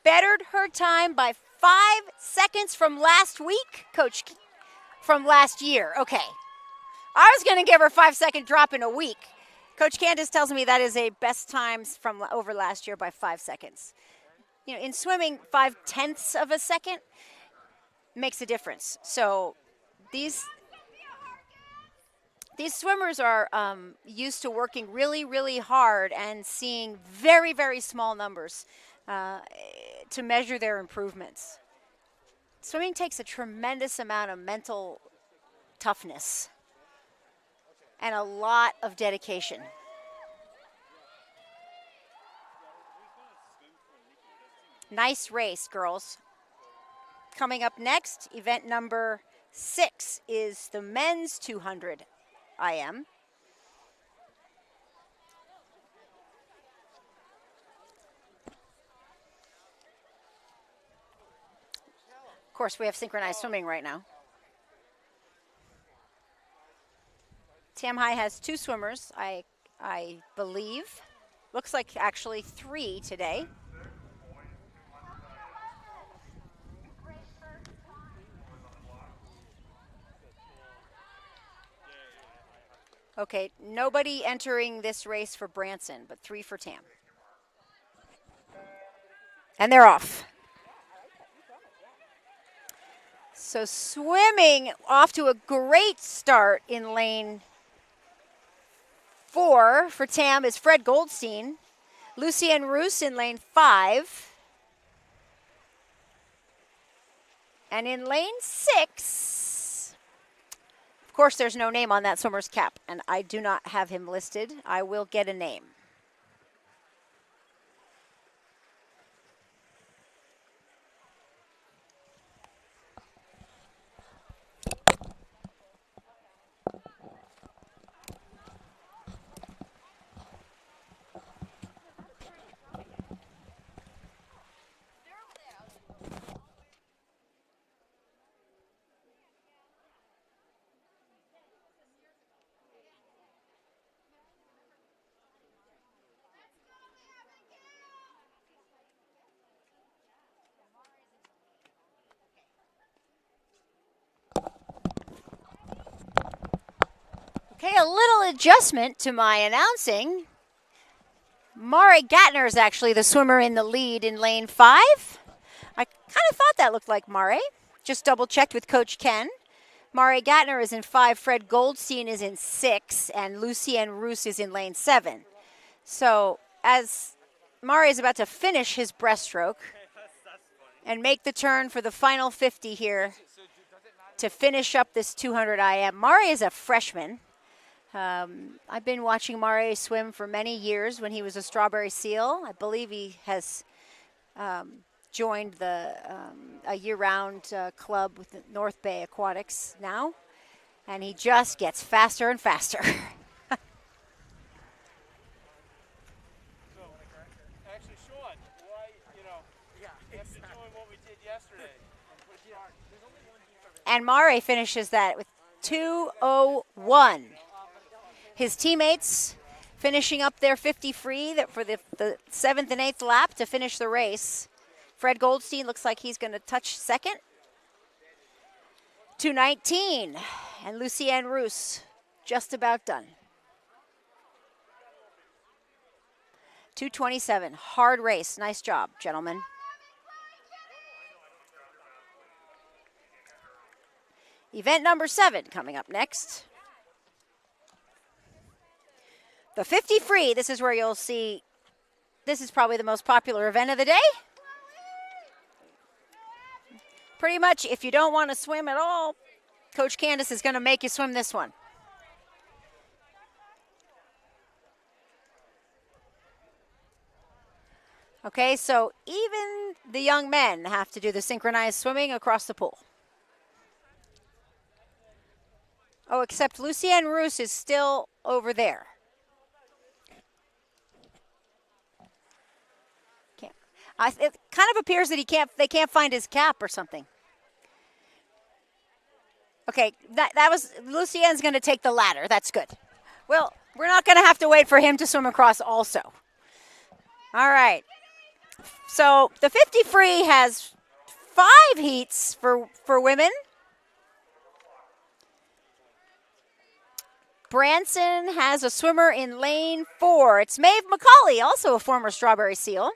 Bettered her time by 5 seconds from last week, Coach, from last year. Okay. I was going to give her a 5-second drop in a week. Coach Candace tells me that is a best times from over last year by 5 seconds. You know, in swimming, 0.5 of a second makes a difference. So these swimmers are used to working really, really hard and seeing very, very small numbers to measure their improvements. Swimming takes a tremendous amount of mental toughness and a lot of dedication. Nice race, girls. Coming up next, event number 6 is the men's 200 IM. Of course, we have synchronized swimming right now. Tam High has 2 swimmers, I believe. Looks like actually 3 today. Okay, nobody entering this race for Branson, but 3 for Tam. And they're off. So swimming off to a great start in lane 4 for Tam is Fred Goldstein. Lucienne Roos in lane 5. And in lane 6, of course there's no name on that swimmer's cap, and I do not have him listed. I will get a name. Okay, a little adjustment to my announcing. Mari Gatner is actually the swimmer in the lead in lane 5. I kind of thought that looked like Mari. Just double checked with Coach Ken. Mari Gatner is in 5, Fred Goldstein is in 6, and Lucienne Roos is in lane 7. So as Mari is about to finish his breaststroke and make the turn for the final 50 here to finish up this 200 IM. Mari is a freshman. I've been watching Mari swim for many years when he was a Strawberry Seal. I believe he has joined a year-round club with the North Bay Aquatics now, and he just gets faster and faster. Actually, Sean, why, after doing what we did yesterday, And Mari finishes that with 2:01. His teammates finishing up their 50 free for the 7th and 8th lap to finish the race. Fred Goldstein looks like he's going to touch second. 2:19. And Lucienne Roos just about done. 2:27. Hard race. Nice job, gentlemen. Event number 7 coming up next. The 50 free, this is where you'll see, this is probably the most popular event of the day. Pretty much, if you don't want to swim at all, Coach Candace is going to make you swim this one. Okay, so even the young men have to do the synchronized swimming across the pool. Oh, except Lucienne Roos is still over there. It kind of appears that they can't find his cap or something. Okay, that was, Lucienne's going to take the ladder. That's good. Well, we're not going to have to wait for him to swim across also. All right. So the 50 free has 5 heats for women. Branson has a swimmer in lane 4. It's Maeve McCauley, also a former Strawberry Seal.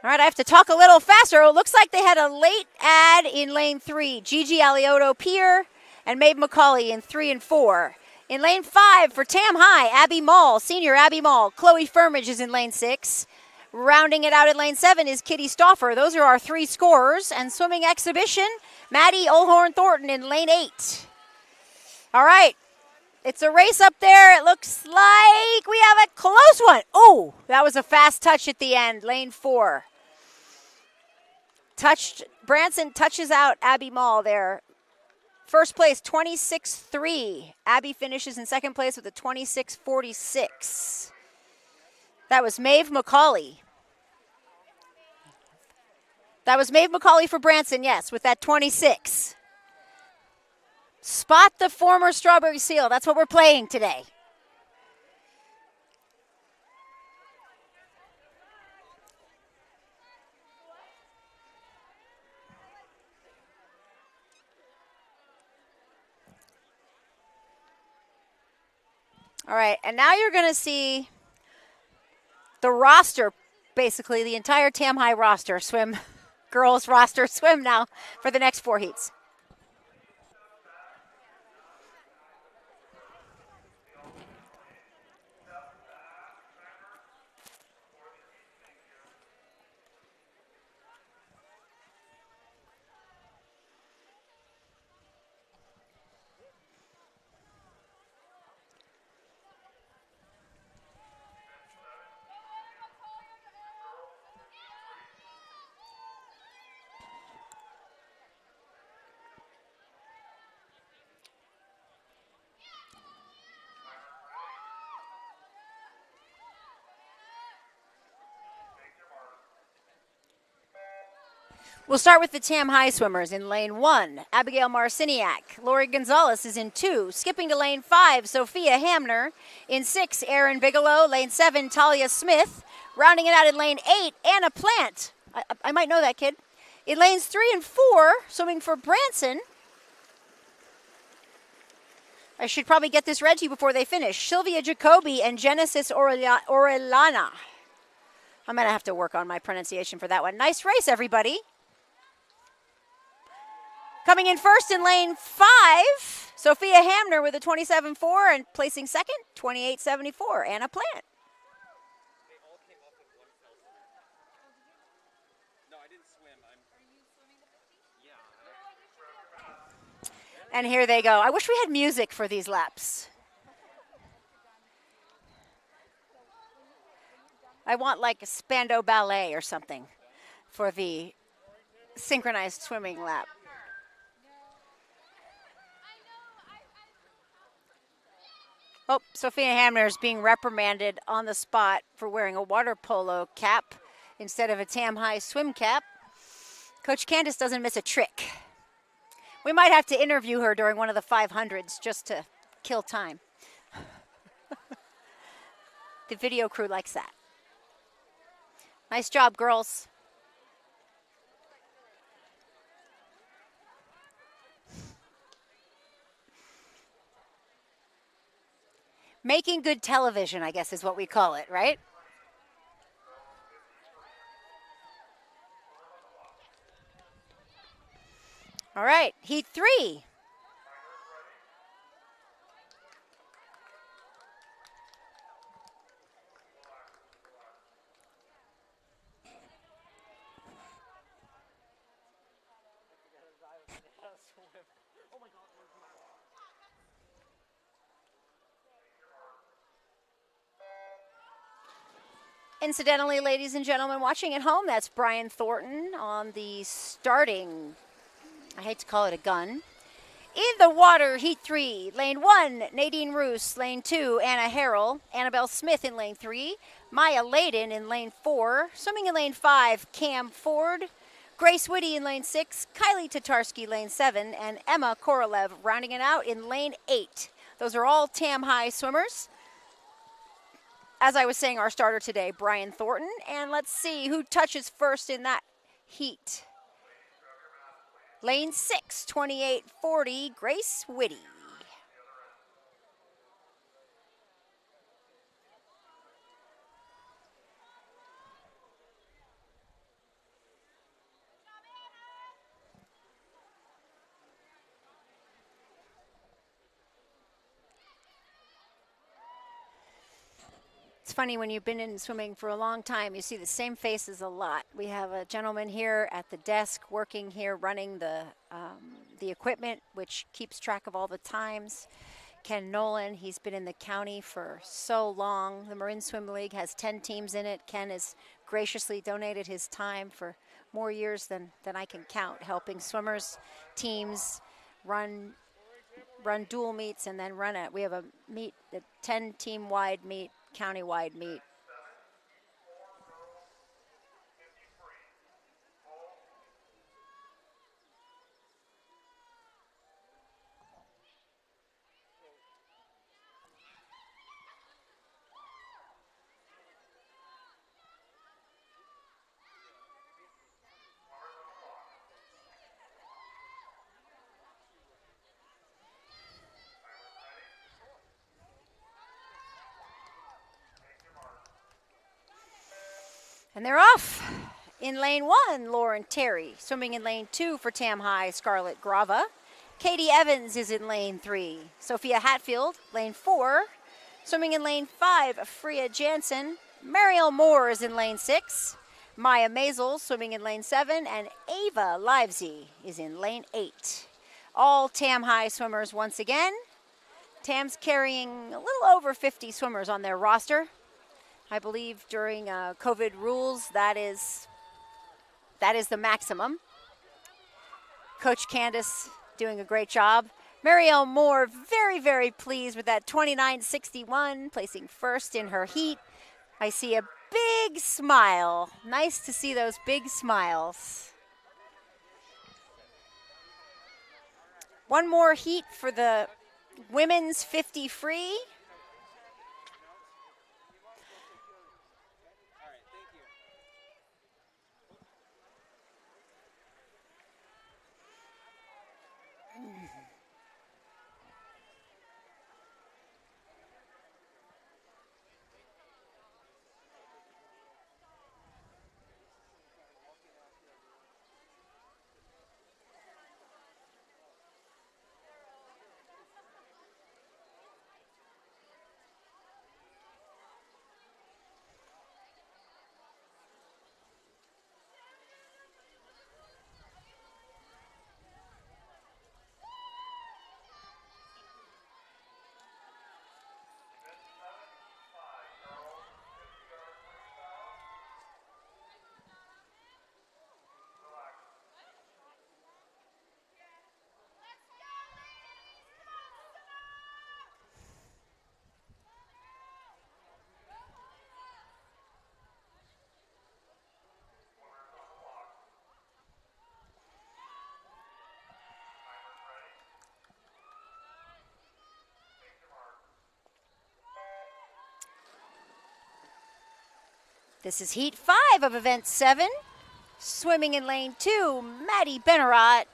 All right, I have to talk a little faster. It looks like they had a late ad in lane 3. Gigi Alioto-Pierre and Maeve McCauley in 3 and 4. In lane 5 for Tam High, Abby Mall, senior Abby Mall. Chloe Firmage is in lane 6. Rounding it out in lane 7 is Kitty Stauffer. Those are our 3 scorers. And swimming exhibition, Maddie Olhorn Thornton in lane 8. All right. It's a race up there. It looks like we have a close one. Oh, that was a fast touch at the end. Lane 4. Branson touches out Abby Mall there. First place, 26.3. Abby finishes in second place with a 26.46. That was Maeve McCauley. That was Maeve McCauley for Branson, yes, with that 26. Spot the former Strawberry Seal. That's what we're playing today. All right, and now you're going to see the roster, basically the entire Tam High roster swim, girls roster swim now for the next 4 heats. We'll start with the Tam High swimmers in lane 1. Abigail Marciniak. Lori Gonzalez is in 2. Skipping to lane 5, Sophia Hamner. In 6, Erin Bigelow. Lane 7, Talia Smith. Rounding it out in lane 8, Anna Plant. I might know that kid. In lanes 3 and 4, swimming for Branson. I should probably get this read to you before they finish. Sylvia Jacoby and Genesis Orellana. I'm going to have to work on my pronunciation for that one. Nice race, everybody. Coming in first in lane 5, Sophia Hamner with a 27.4 and placing second, 28.74, Anna Plant. And here they go. I wish we had music for these laps. I want like a Spandau Ballet or something for the synchronized swimming lap. Oh, Sophia Hamner is being reprimanded on the spot for wearing a water polo cap instead of a Tam High swim cap. Coach Candace doesn't miss a trick. We might have to interview her during one of the 500s just to kill time. The video crew likes that. Nice job, girls. Making good television, I guess, is what we call it, right? All right, heat 3. Incidentally, ladies and gentlemen watching at home, that's Brian Thornton on the starting, I hate to call it a gun. In the water, heat 3, lane 1, Nadine Roos, lane 2, Anna Harrell, Annabelle Smith in lane 3, Maya Layden in lane 4, swimming in lane 5, Cam Ford, Grace Whitty in lane 6, Kylie Tatarski lane 7, and Emma Korolev rounding it out in lane 8. Those are all Tam High swimmers. As I was saying, our starter today, Brian Thornton, and let's see who touches first in that heat. Lane 6, 28:40, Grace Whitty. It's funny when you've been in swimming for a long time, you see the same faces a lot. We have a gentleman here at the desk working here, running the equipment, which keeps track of all the times. Ken Nolan, he's been in the county for so long. The Marin Swim League has 10 teams in it. Ken has graciously donated his time for more years than I can count, helping swimmers, teams run dual meets and then run it. We have a meet, a 10 team wide meet, county-wide meet. And they're off. In lane 1, Lauren Terry. Swimming in lane 2 for Tam High, Scarlett Grava. Katie Evans is in lane 3. Sophia Hatfield, lane 4. Swimming in lane 5, Freya Jansen. Mariel Moore is in lane 6. Maya Maisel swimming in lane 7. And Ava Livesey is in lane 8. All Tam High swimmers once again. Tam's carrying a little over 50 swimmers on their roster. I believe during COVID rules, that is the maximum. Coach Candace doing a great job. Marielle Moore very, very pleased with that 29.61, placing first in her heat. I see a big smile. Nice to see those big smiles. One more heat for the women's 50 free. This is heat 5 of event 7. Swimming in lane 2, Maddie Benarat.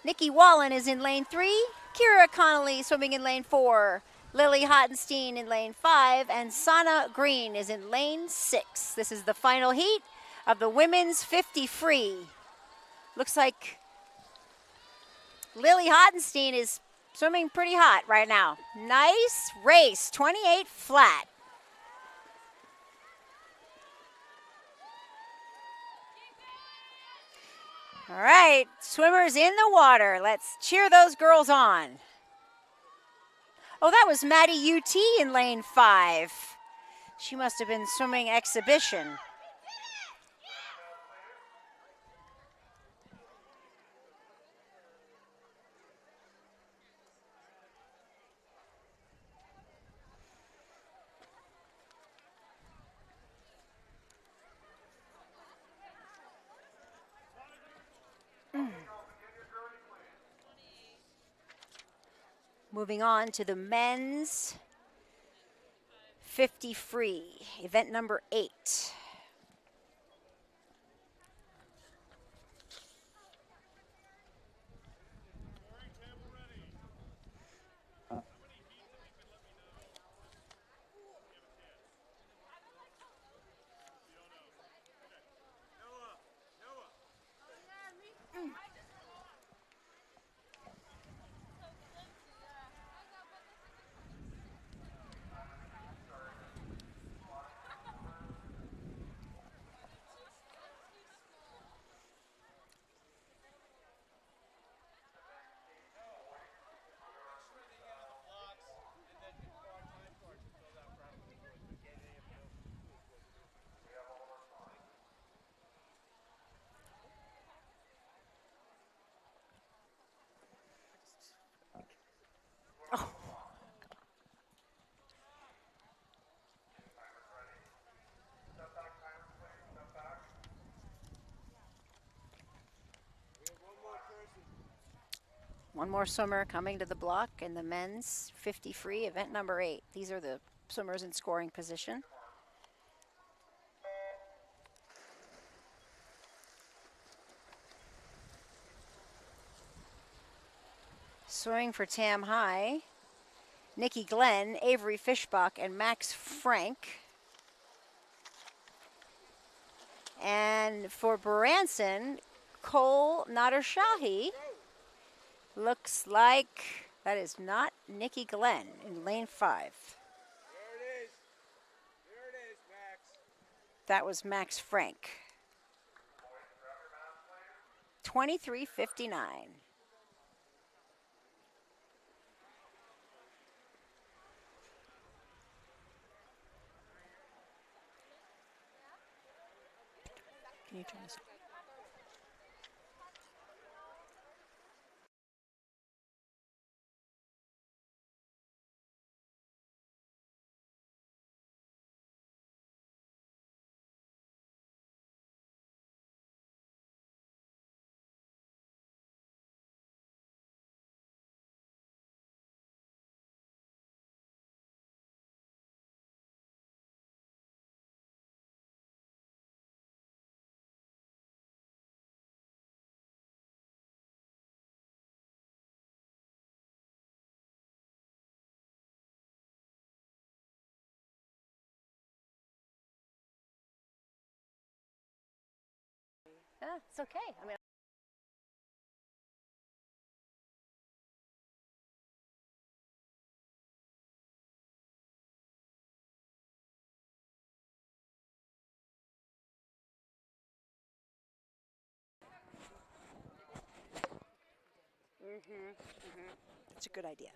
Nikki Wallen is in lane 3. Kira Connolly swimming in lane 4. Lily Hottenstein in lane 5. And Sana Green is in lane 6. This is the final heat of the women's 50 free. Looks like Lily Hottenstein is swimming pretty hot right now. Nice race, 28 flat. All right, swimmers in the water. Let's cheer those girls on. Oh, that was Maddie UT in lane 5. She must have been swimming exhibition. Moving on to the men's 50 free, event number 8. One more swimmer coming to the block in the men's 50 free, event number 8. These are the swimmers in scoring position. Swimming for Tam High, Nikki Glenn, Avery Fishbach, and Max Frank. And for Branson, Cole Nadershahi. Looks like that is not Nikki Glenn in lane 5. There it is. There it is, Max. That was Max Frank. 23:59. Can you turn this on? Yeah, it's okay. I mean, that's a good idea.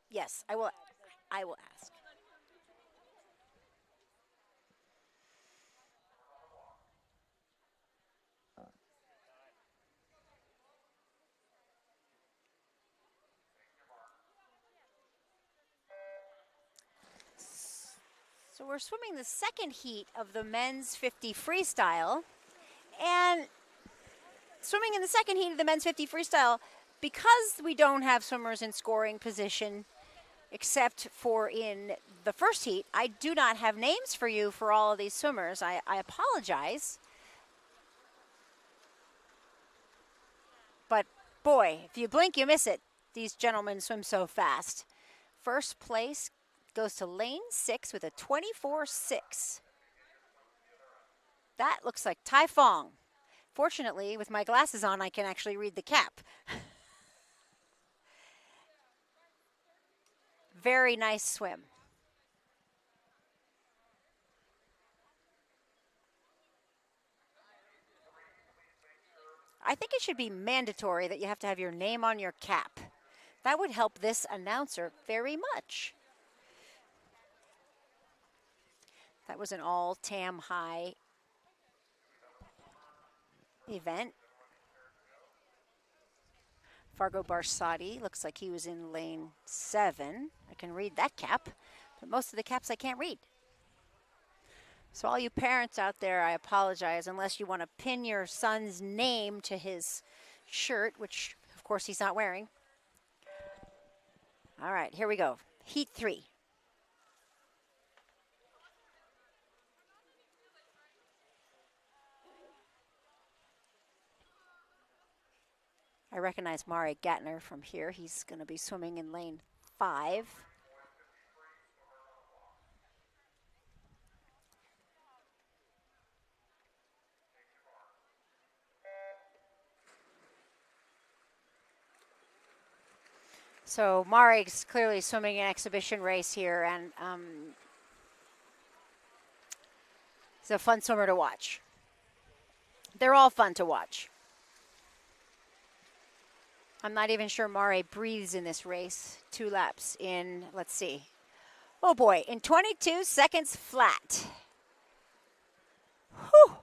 Yes, I will. I will ask. So we're swimming the second heat of the men's 50 freestyle. And swimming in the second heat of the men's 50 freestyle, because we don't have swimmers in scoring position except for in the first heat, I do not have names for you for all of these swimmers. I apologize. But boy, if you blink, you miss it. These gentlemen swim so fast. First place goes to lane 6 with a 24.6. That looks like Tai Fong. Fortunately, with my glasses on, I can actually read the cap. Very nice swim. I think it should be mandatory that you have to have your name on your cap. That would help this announcer very much. That was an all TAM high event. Fargo Barsati looks like he was in lane 7. I can read that cap, but most of the caps I can't read. So all you parents out there, I apologize unless you want to pin your son's name to his shirt, which of course he's not wearing. All right, here we go. Heat 3. I recognize Mari Gatner from here. He's going to be swimming in lane 5. So Mari's clearly swimming an exhibition race here, and he's a fun swimmer to watch. They're all fun to watch. I'm not even sure Mari breathes in this race. 2 laps in, let's see. Oh boy, in 22 seconds flat. Whew.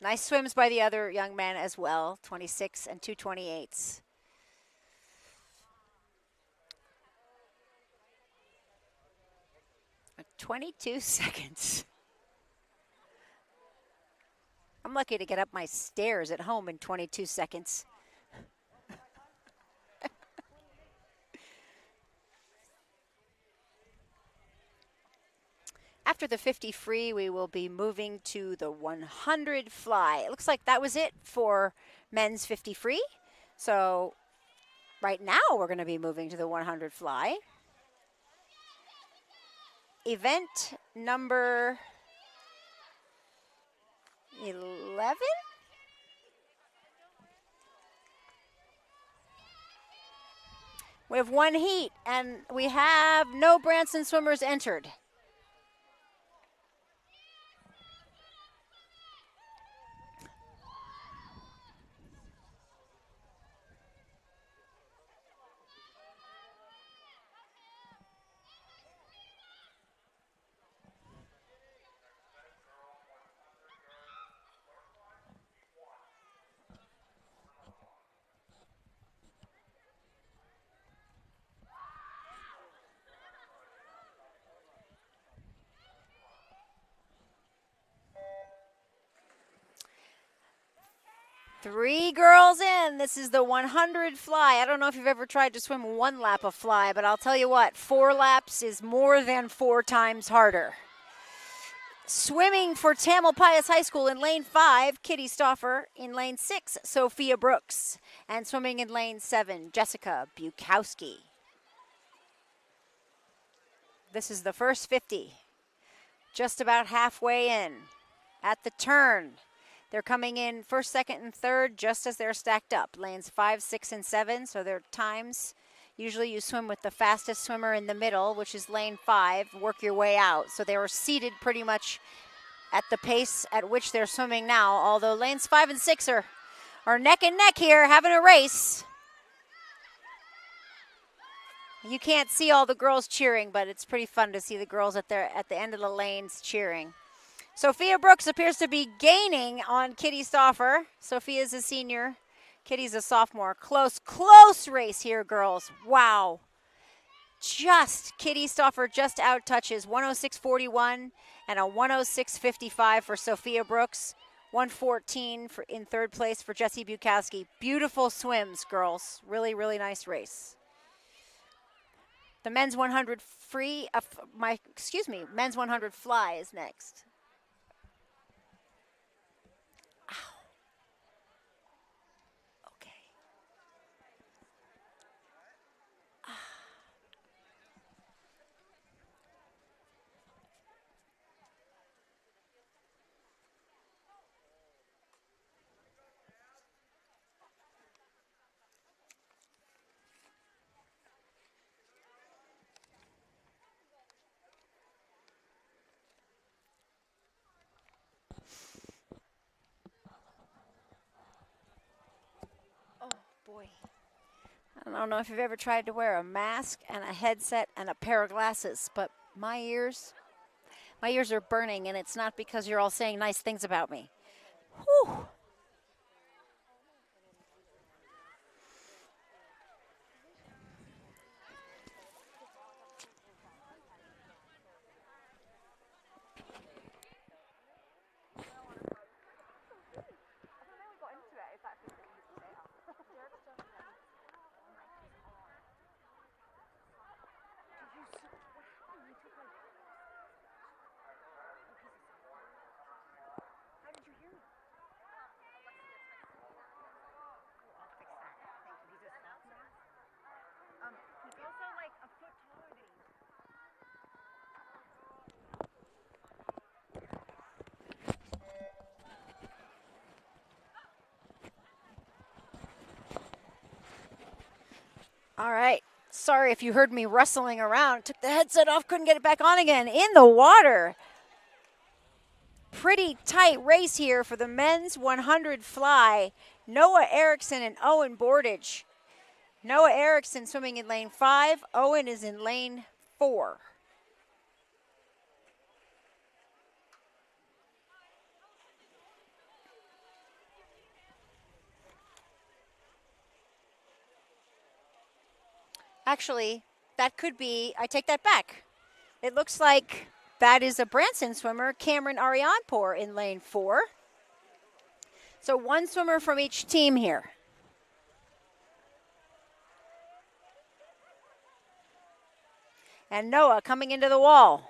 Nice swims by the other young men as well, 26 and 2:28s. At 22 seconds. I'm lucky to get up my stairs at home in 22 seconds. After the 50 free, we will be moving to the 100 fly. It looks like that was it for men's 50 free. So right now we're going to be moving to the 100 fly. Event number 11? We have 1 heat, and we have no Branson swimmers entered. Three girls in. This is the 100 fly. I don't know if you've ever tried to swim 1 lap of fly, but I'll tell you what, 4 laps is more than 4 times harder. Swimming for Tamalpais High School in lane 5, Kitty Stauffer. In lane 6, Sophia Brooks. And swimming in lane 7, Jessica Bukowski. This is the first 50. Just about halfway in. At the turn. They're coming in first, second, and third just as they're stacked up. Lanes 5, 6, and 7, so their times. Usually you swim with the fastest swimmer in the middle, which is lane 5, work your way out. So they were seated pretty much at the pace at which they're swimming now, although lanes 5 and 6 are neck and neck here, having a race. You can't see all the girls cheering, but it's pretty fun to see the girls at the end of the lanes cheering. Sophia Brooks appears to be gaining on Kitty Stauffer. Sophia's a senior. Kitty's a sophomore. Close race here, girls. Wow. Kitty Stauffer just out touches 106.41 and a 106.55 for Sophia Brooks. 114 in third place for Jessie Bukowski. Beautiful swims, girls. Really, really nice race. The men's 100 free, men's 100 fly is next. Boy, I don't know if you've ever tried to wear a mask and a headset and a pair of glasses, but my ears are burning, and it's not because you're all saying nice things about me. Whew. He's also like a foot taller than you. All right. Sorry if you heard me rustling around. Took the headset off, couldn't get it back on again. In the water. Pretty tight race here for the men's 100 fly. Noah Erickson and Owen Bordage. Noah Erickson swimming in lane 5. Owen is in lane 4. Actually, that could be, I take that back. It looks like that is a Branson swimmer, Cameron Arianpour in lane 4. So one swimmer from each team here. And Noah coming into the wall.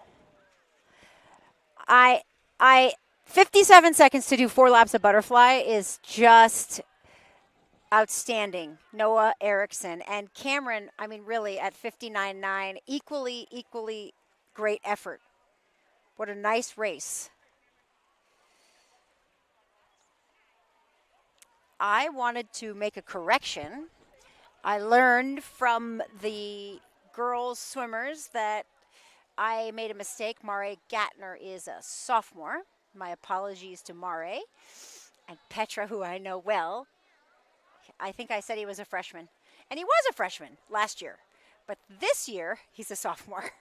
57 seconds to do 4 laps of butterfly is just outstanding. Noah Erickson and Cameron, I mean, really at 59.9, equally great effort. What a nice race. I wanted to make a correction. I learned from the girls swimmers that I made a mistake. Mare Gatner is a sophomore. My apologies to Mare. And Petra, who I know well, I think I said he was a freshman. And he was a freshman last year. But this year, he's a sophomore.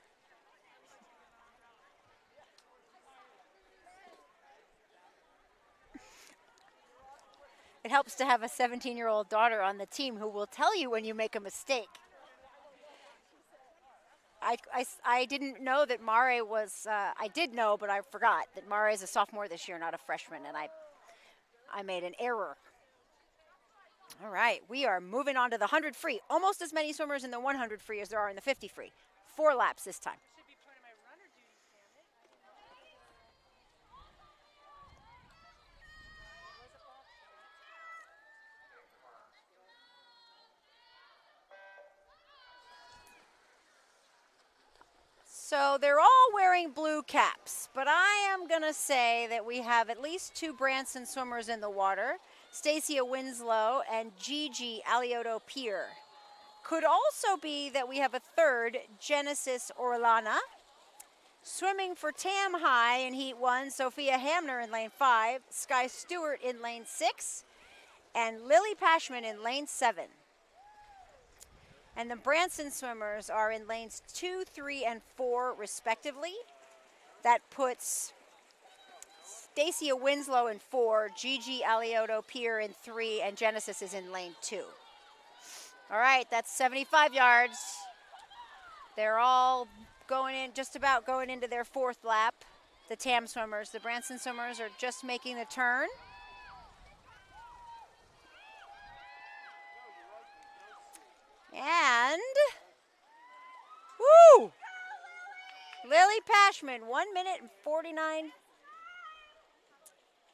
It helps to have a 17-year-old daughter on the team who will tell you when you make a mistake. I didn't know that Mare was, I did know, but I forgot that Mare is a sophomore this year, not a freshman, and I made an error. All right, we are moving on to the 100 free. Almost as many swimmers in the 100 free as there are in the 50 free. 4 laps this time. So they're all wearing blue caps, but I am going to say that we have at least 2 Branson swimmers in the water, Stacia Winslow and Gigi Alioto-Pier. Could also be that we have a 3rd, Genesis Orlana. Swimming for Tam High in Heat 1, Sophia Hamner in lane 5, Sky Stewart in lane 6, and Lily Pashman in lane 7. And the Branson swimmers are in lanes 2, 3, and 4, respectively. That puts Stacia Winslow in 4, Gigi Alioto-Pier in 3, and Genesis is in lane 2. All right, that's 75 yards. They're all going in, just about going into their 4th lap. The TAM swimmers, the Branson swimmers are just making the turn. And, woo! Lily Pashman, 1 minute and 49.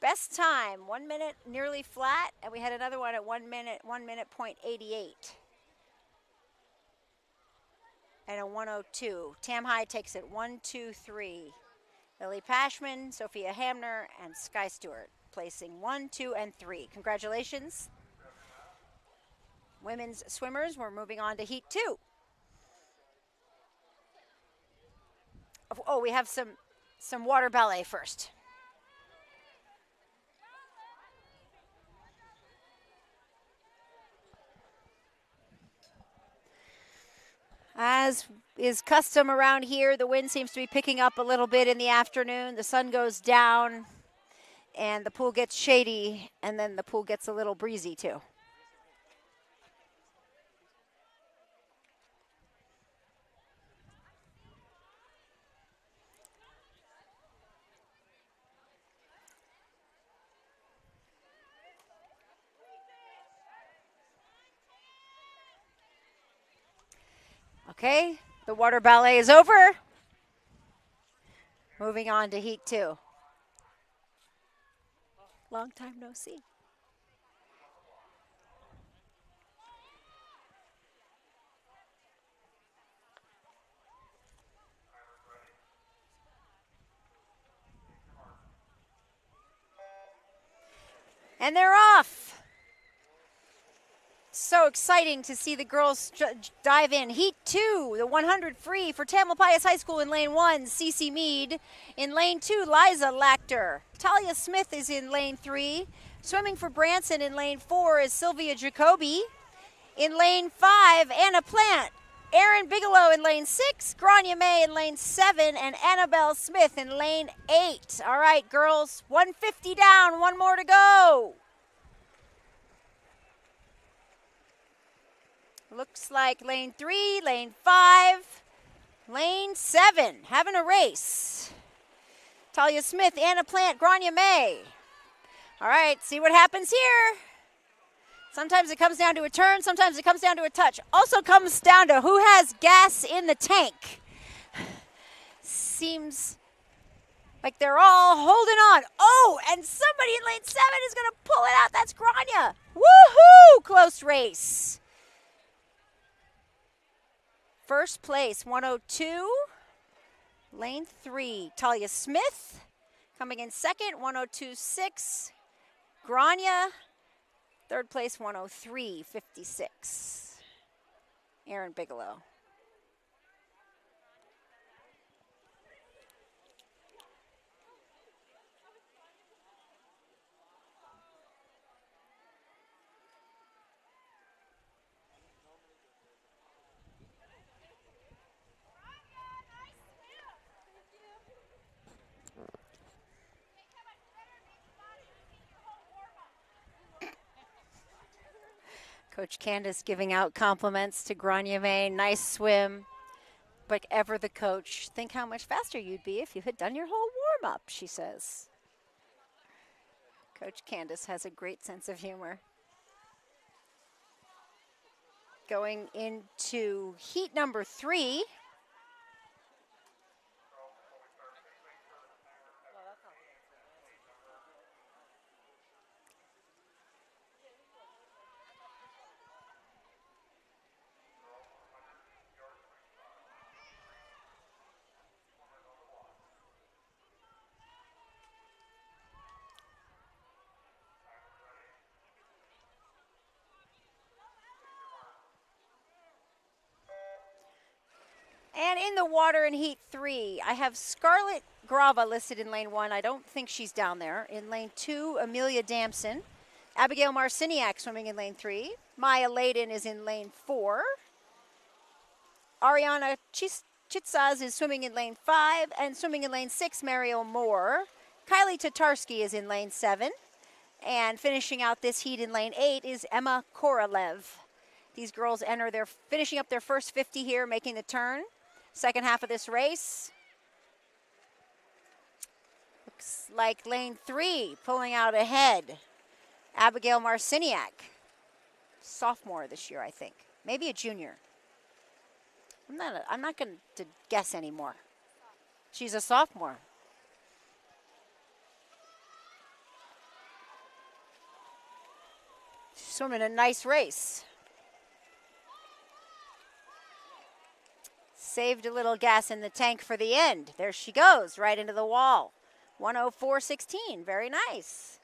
Best time, 1 minute nearly flat, and we had another one at 1 minute .88. And a 102. Tam High takes it 1, 2, 3. Lily Pashman, Sophia Hamner, and Sky Stewart placing 1, 2, and 3. Congratulations. Women's swimmers, we're moving on to Heat 2. Oh, we have some water ballet first. As is custom around here, the wind seems to be picking up a little bit in the afternoon. The sun goes down and the pool gets shady, and then the pool gets a little breezy too. Okay, the water ballet is over. Moving on to heat 2. Long time no see. And they're off. So exciting to see the girls dive in. Heat 2, the 100 free for Tamalpais High School in lane 1, Cece Mead. In lane 2, Liza Lachter. Talia Smith is in lane 3. Swimming for Branson in lane 4 is Sylvia Jacoby. In lane 5, Anna Plant. Erin Bigelow in lane 6, Grania May in lane 7, and Annabelle Smith in lane 8. All right, girls, 150 down, one more to go. Looks like lane 3, lane 5, lane 7, having a race. Talia Smith, Anna Plant, Grania May. All right, see what happens here. Sometimes it comes down to a turn, sometimes it comes down to a touch. Also comes down to who has gas in the tank. Seems like they're all holding on. Oh, and somebody in lane 7 is going to pull it out. That's Grania. Woohoo! Close race. First place, 102. Lane 3, Talia Smith. Coming in second, 102.6. Grania. Third place, 103.56. Erin Bigelow. Coach Candace giving out compliments to Grania May. Nice swim. But ever the coach, think how much faster you'd be if you had done your whole warm-up, she says. Coach Candace has a great sense of humor. Going into heat number 3. And in the water in heat 3, I have Scarlett Grava listed in lane 1. I don't think she's down there. In lane 2, Amelia Damson. Abigail Marciniak swimming in lane 3. Maya Layden is in lane 4. Ariana Chitsaz is swimming in lane 5. And swimming in lane 6, Mariel Moore. Kylie Tatarski is in lane 7. And finishing out this heat in lane 8 is Emma Korolev. These girls finishing up their first 50 here, making the turn. Second half of this race. Looks like lane 3 pulling out ahead. Abigail Marciniak. Sophomore this year, I think. Maybe a junior. I'm not going to guess anymore. She's a sophomore. She's swimming a nice race. Saved a little gas in the tank for the end. There she goes, right into the wall. 104.16, very nice.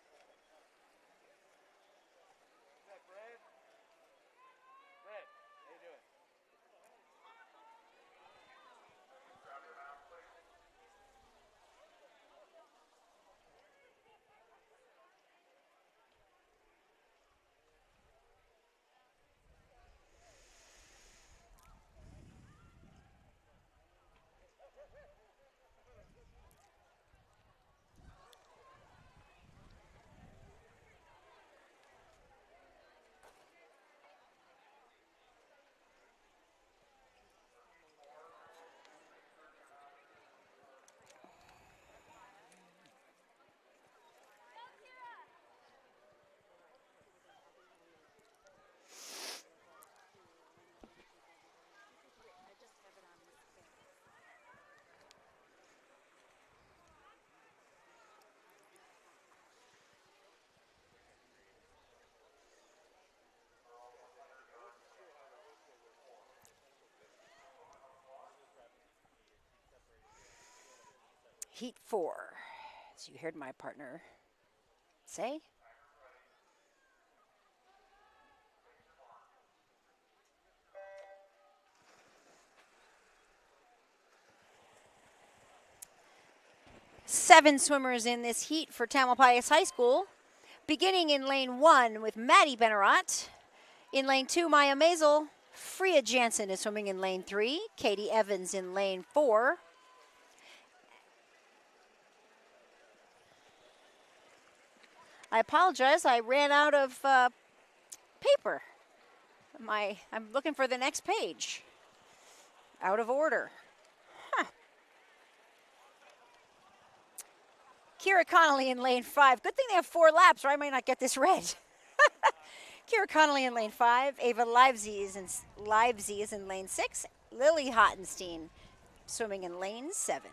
Heat 4, as you heard my partner say. Seven swimmers in this heat for Tamalpais High School, beginning in lane 1 with Maddie Benarat. In lane 2, Maya Maisel. Freya Jansen is swimming in lane 3. Katie Evans in lane 4. I apologize, I ran out of paper. I'm looking for the next page. Out of order. Huh. Kira Connolly in lane 5. Good thing they have 4 laps or I might not get this read. Kira Connolly in lane 5. Ava Livesey is in lane 6. Lily Hottenstein swimming in lane 7.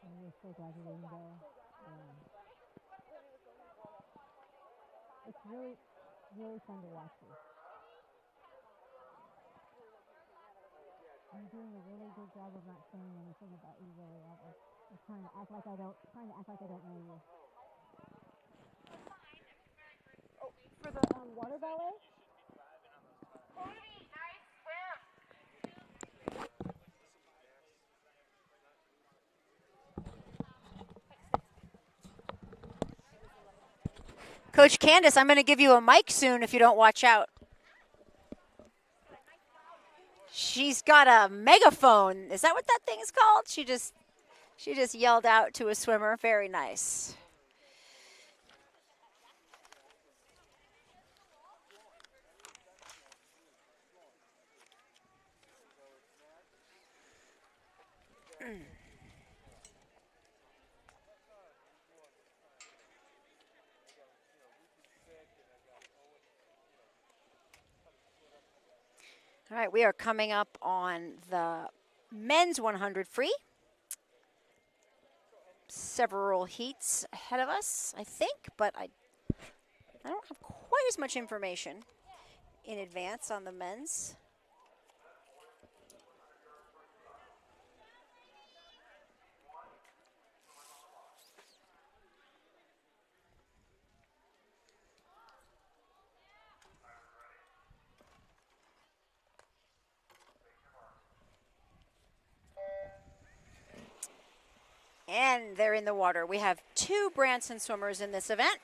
I'm so glad you didn't go. It's really, really fun to watch you. I'm doing a really good job of not saying anything about you really ever. I'm trying to act like I don't know you. Oh, for the water ballet? Coach Candace, I'm going to give you a mic soon if you don't watch out. She's got a megaphone. Is that what that thing is called? She just yelled out to a swimmer. Very nice. All right, we are coming up on the men's 100 free. Several heats ahead of us, I think, but I don't have quite as much information in advance on the men's. And they're in the water. We have 2 Branson swimmers in this event.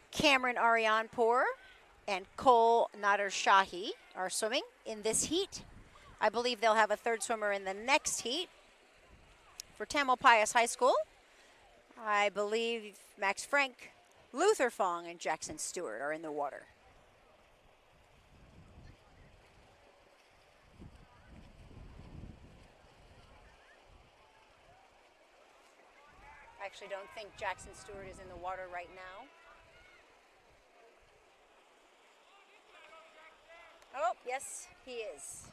Cameron Arianpour and Cole Nader Shahi are swimming in this heat. I believe they'll have a 3rd swimmer in the next heat. For Tamalpais High School, I believe Max Frank, Luther Fong, and Jackson Stewart are in the water. I actually don't think Jackson Stewart is in the water right now. Oh, yes, he is.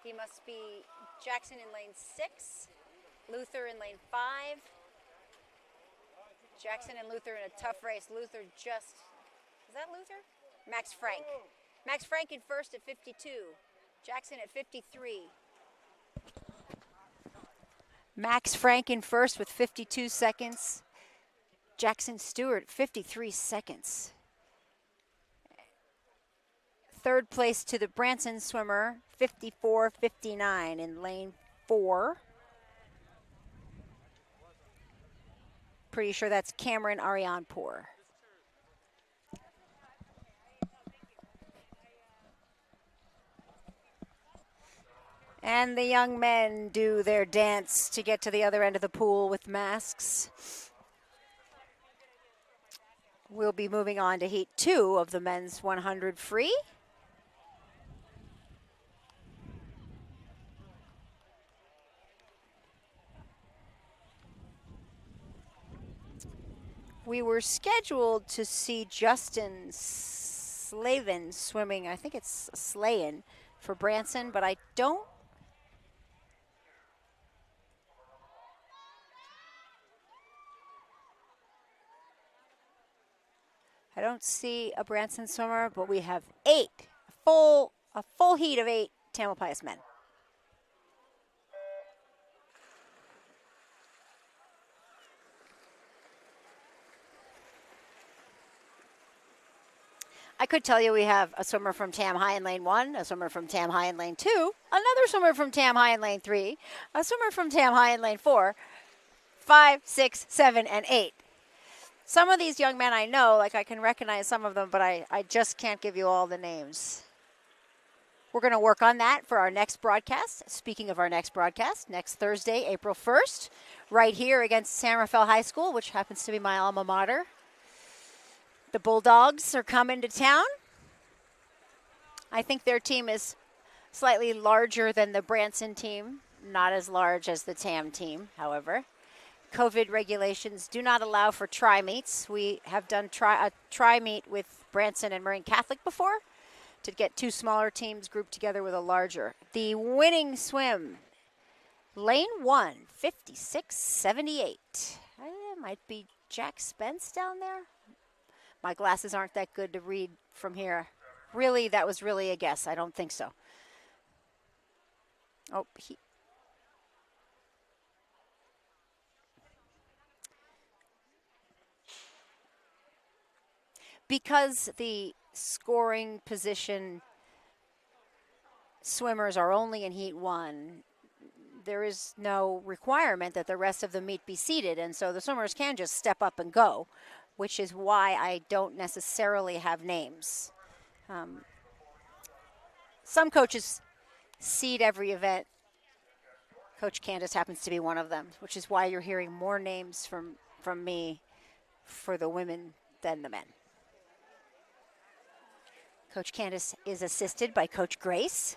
He must be Jackson in lane 6, Luther in lane 5. Jackson and Luther in a tough race. Luther just, is that Luther? Max Frank. Max Frank in first at 52. Jackson at 53. Max Frank in first with 52 seconds. Jackson Stewart, 53 seconds. 3rd place to the Branson swimmer, 54.59 in lane 4. Pretty sure that's Cameron Arianpour. And the young men do their dance to get to the other end of the pool with masks. We'll be moving on to heat 2 of the men's 100 free. We were scheduled to see Justin Slavin swimming, I think it's Slayin for Branson, but I don't see a Branson swimmer, but we have 8, a full heat of 8 Tamalpais men. I could tell you we have a swimmer from Tam High in lane 1, a swimmer from Tam High in lane 2, another swimmer from Tam High in lane 3, a swimmer from Tam High in lane 4, 5, 6, 7, and 8. Some of these young men I know, like I can recognize some of them, but I just can't give you all the names. We're going to work on that for our next broadcast. Speaking of our next broadcast, next Thursday, April 1st, right here against San Rafael High School, which happens to be my alma mater. The Bulldogs are coming to town. I think their team is slightly larger than the Branson team, not as large as the TAM team, however. COVID regulations do not allow for tri-meets. We have done a tri-meet with Branson and Marine Catholic before to get 2 smaller teams grouped together with a larger. The winning swim, lane 1, 56.78. Might be Jack Spence down there. My glasses aren't that good to read from here. Really, that was really a guess. I don't think so. Oh, because the scoring position swimmers are only in heat 1, there is no requirement that the rest of the meet be seated, and so the swimmers can just step up and go, which is why I don't necessarily have names. Some coaches seed every event. Coach Candace happens to be one of them, which is why you're hearing more names from me for the women than the men. Coach Candace is assisted by Coach Grace.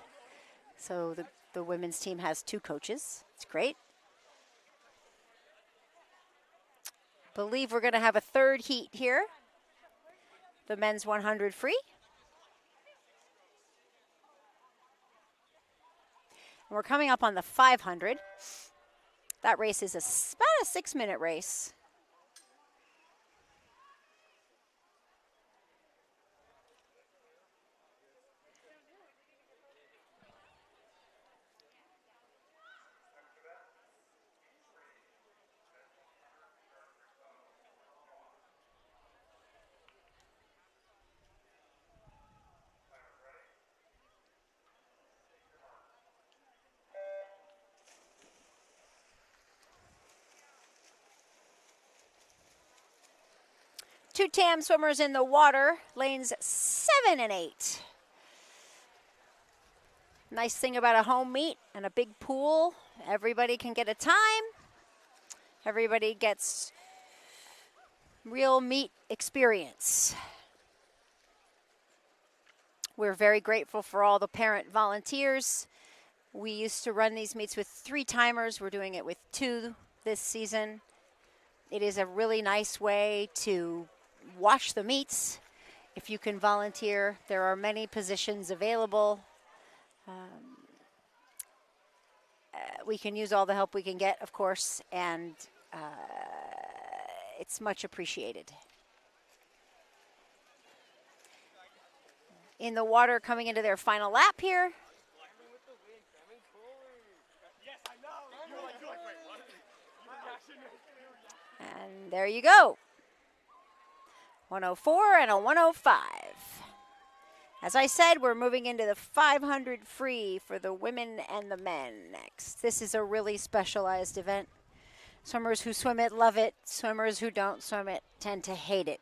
So the women's team has 2 coaches. It's great. Believe we're going to have a 3rd heat here. The men's 100 free. And we're coming up on the 500. That race is about a 6-minute race. Two TAM swimmers in the water, lanes 7 and 8. Nice thing about a home meet and a big pool, everybody can get a time. Everybody gets real meet experience. We're very grateful for all the parent volunteers. We used to run these meets with 3 timers. We're doing it with 2 this season. It is a really nice way to watch the meets. If you can volunteer, there are many positions available. We can use all the help we can get, of course, and it's much appreciated. In the water, coming into their final lap here. And there you go. 104 and a 105. As I said, we're moving into the 500 free for the women and the men next. This is a really specialized event. Swimmers who swim it love it. Swimmers who don't swim it tend to hate it.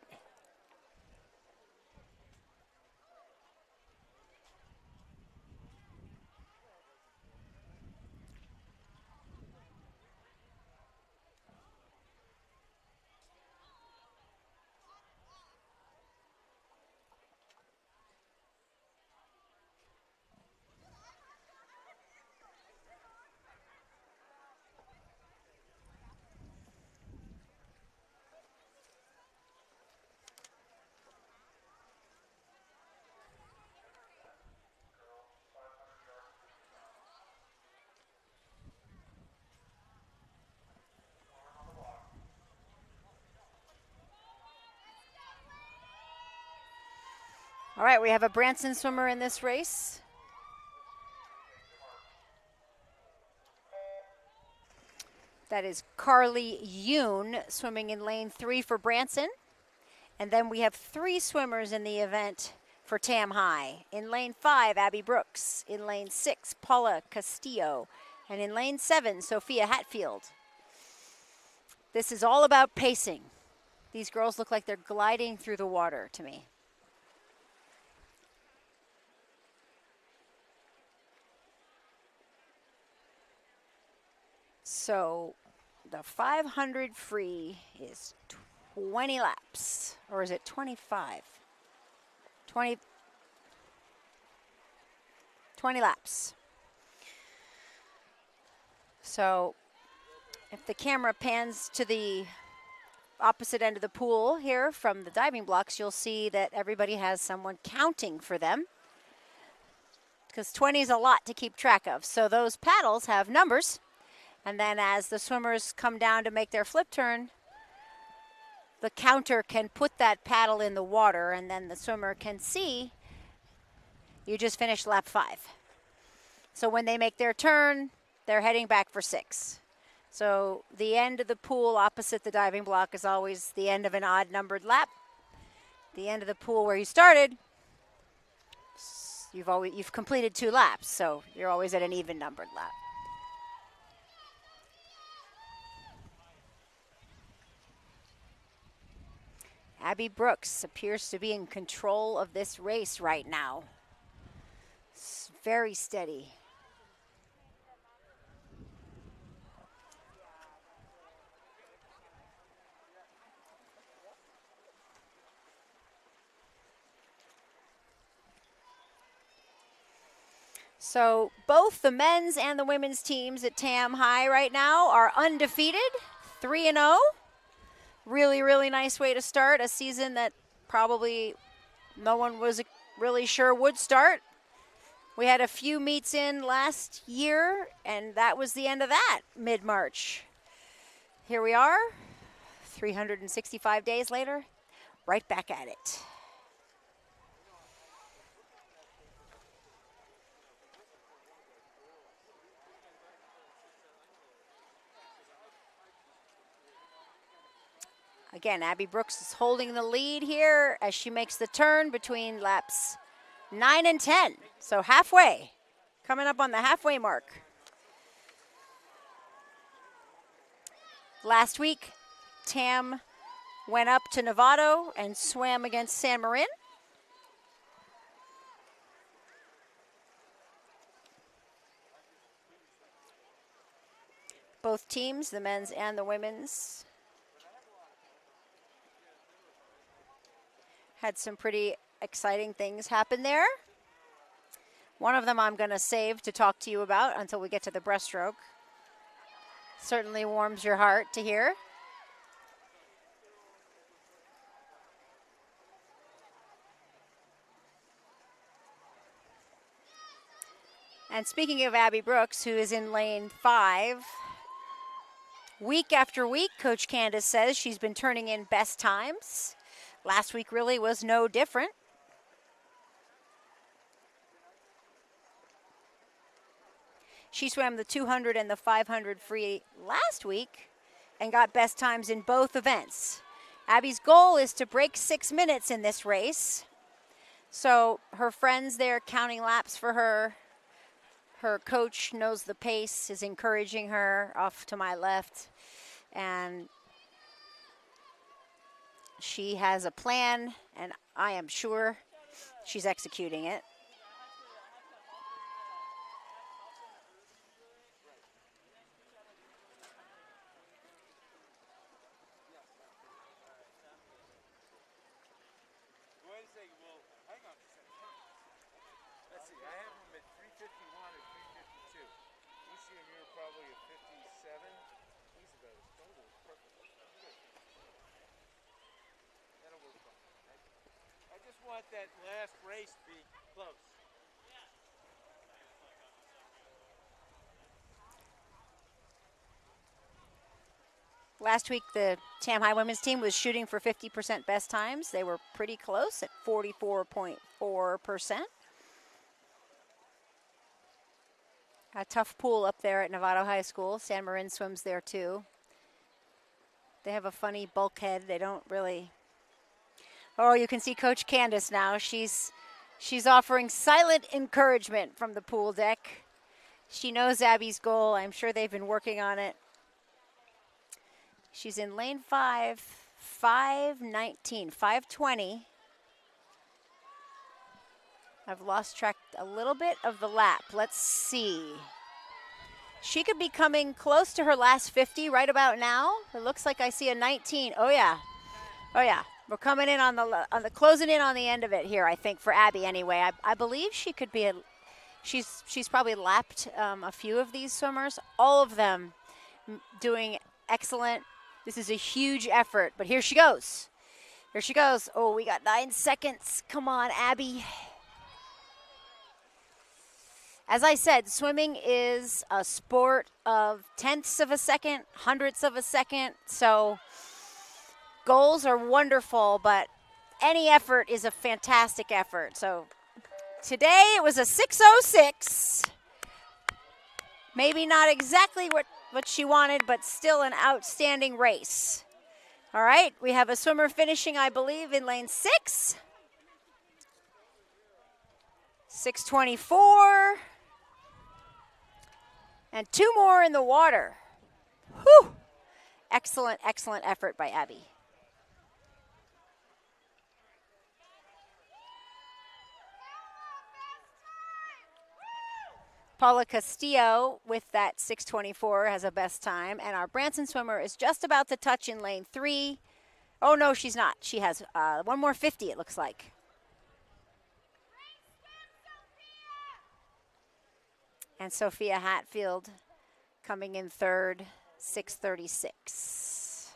All right, we have a Branson swimmer in this race. That is Carly Yoon swimming in lane 3 for Branson. And then we have 3 swimmers in the event for Tam High. In lane 5, Abby Brooks. In lane 6, Paula Castillo. And in lane 7, Sophia Hatfield. This is all about pacing. These girls look like they're gliding through the water to me. So the 500 free is 20 laps, or is it 25? 20 laps. So if the camera pans to the opposite end of the pool here from the diving blocks, you'll see that everybody has someone counting for them, because 20 is a lot to keep track of. So those paddles have numbers, and then as the swimmers come down to make their flip turn, the counter can put that paddle in the water, and then the swimmer can see you just finished lap 5. So when they make their turn, they're heading back for 6. So the end of the pool opposite the diving block is always the end of an odd numbered lap. The end of the pool where you started, you've completed 2 laps, so you're always at an even numbered lap. Abby Brooks appears to be in control of this race right now. It's very steady. So both the men's and the women's teams at Tam High right now are undefeated, 3-0. Really, really nice way to start a season that probably no one was really sure would start. We had a few meets in last year, and that was the end of that mid-March. Here we are, 365 days later, right back at it. Again, Abby Brooks is holding the lead here as she makes the turn between laps 9 and 10. So halfway, coming up on the halfway mark. Last week, Tam went up to Novato and swam against San Marin. Both teams, the men's and the women's, had some pretty exciting things happen there. One of them I'm going to save to talk to you about until we get to the breaststroke. Certainly warms your heart to hear. And speaking of Abby Brooks, who is in lane 5, week after week, Coach Candace says she's been turning in best times. Last week really was no different. She swam the 200 and the 500 free last week and got best times in both events. Abby's goal is to break 6 minutes in this race. So her friends there counting laps for her. Her coach knows the pace, is encouraging her off to my left. And she has a plan, and I am sure she's executing it. Wednesday, well, hang on a second. Let's see, I have them at 351 and 352. You see them here probably at 57. He's about as total. Perfect. Good. That'll work fine. I just want that last race to be close. Last week, the Tam High women's team was shooting for 50% best times. They were pretty close at 44.4%. A tough pool up there at Novato High School. San Marin swims there too. They have a funny bulkhead. They don't really. Oh, you can see Coach Candace now. She's offering silent encouragement from the pool deck. She knows Abby's goal. I'm sure they've been working on it. She's in lane 5, 5:19, 5:20. I've lost track a little bit of the lap. Let's see. She could be coming close to her last 50 right about now. It looks like I see a 19. Oh yeah. Oh yeah. We're coming in on the closing in on the end of it here, I think, for Abby anyway. I believe she could be she's probably lapped a few of these swimmers. All of them doing excellent. This is a huge effort, but here she goes. Here she goes. Oh, we got 9 seconds. Come on, Abby. As I said, swimming is a sport of tenths of a second, hundredths of a second. So goals are wonderful, but any effort is a fantastic effort. So today it was a 6:06. Maybe not exactly what she wanted, but still an outstanding race. All right, we have a swimmer finishing, I believe, in lane 6. 6:24. And 2 more in the water. Whew. Excellent, excellent effort by Abby. Paula Castillo with that 6:24 has a best time. And our Branson swimmer is just about to touch in lane 3. Oh, no, she's not. She has 1 more 50, it looks like. And Sophia Hatfield coming in third, 6:36.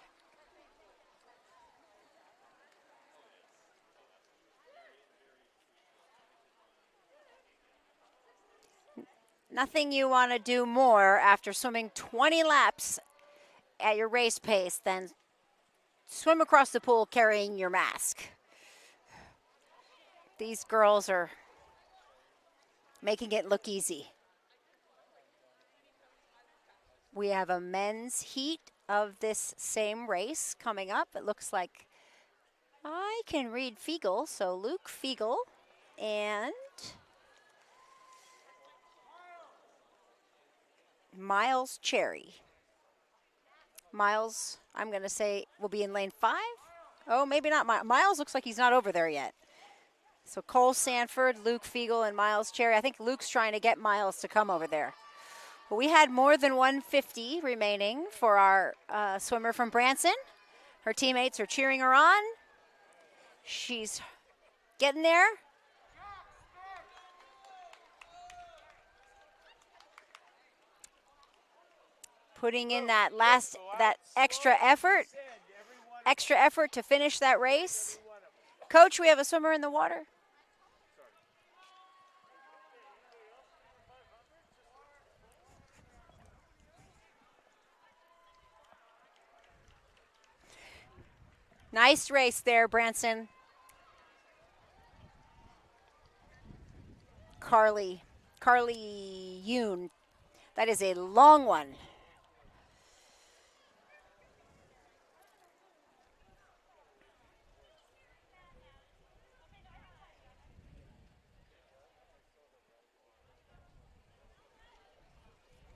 Nothing you want to do more after swimming 20 laps at your race pace than swim across the pool carrying your mask. These girls are making it look easy. We have a men's heat of this same race coming up. It looks like I can read Fiegel, so Luke Fiegel and Miles Cherry. Miles, I'm going to say, will be in lane 5. Oh, maybe not. Miles looks like he's not over there yet. So Cole Sanford, Luke Fiegel, and Miles Cherry. I think Luke's trying to get Miles to come over there. But we had more than 150 remaining for our swimmer from Branson. Her teammates are cheering her on. She's getting there. Putting in that extra effort to finish that race. Coach, we have a swimmer in the water. Nice race there, Branson. Carly Yoon. That is a long one.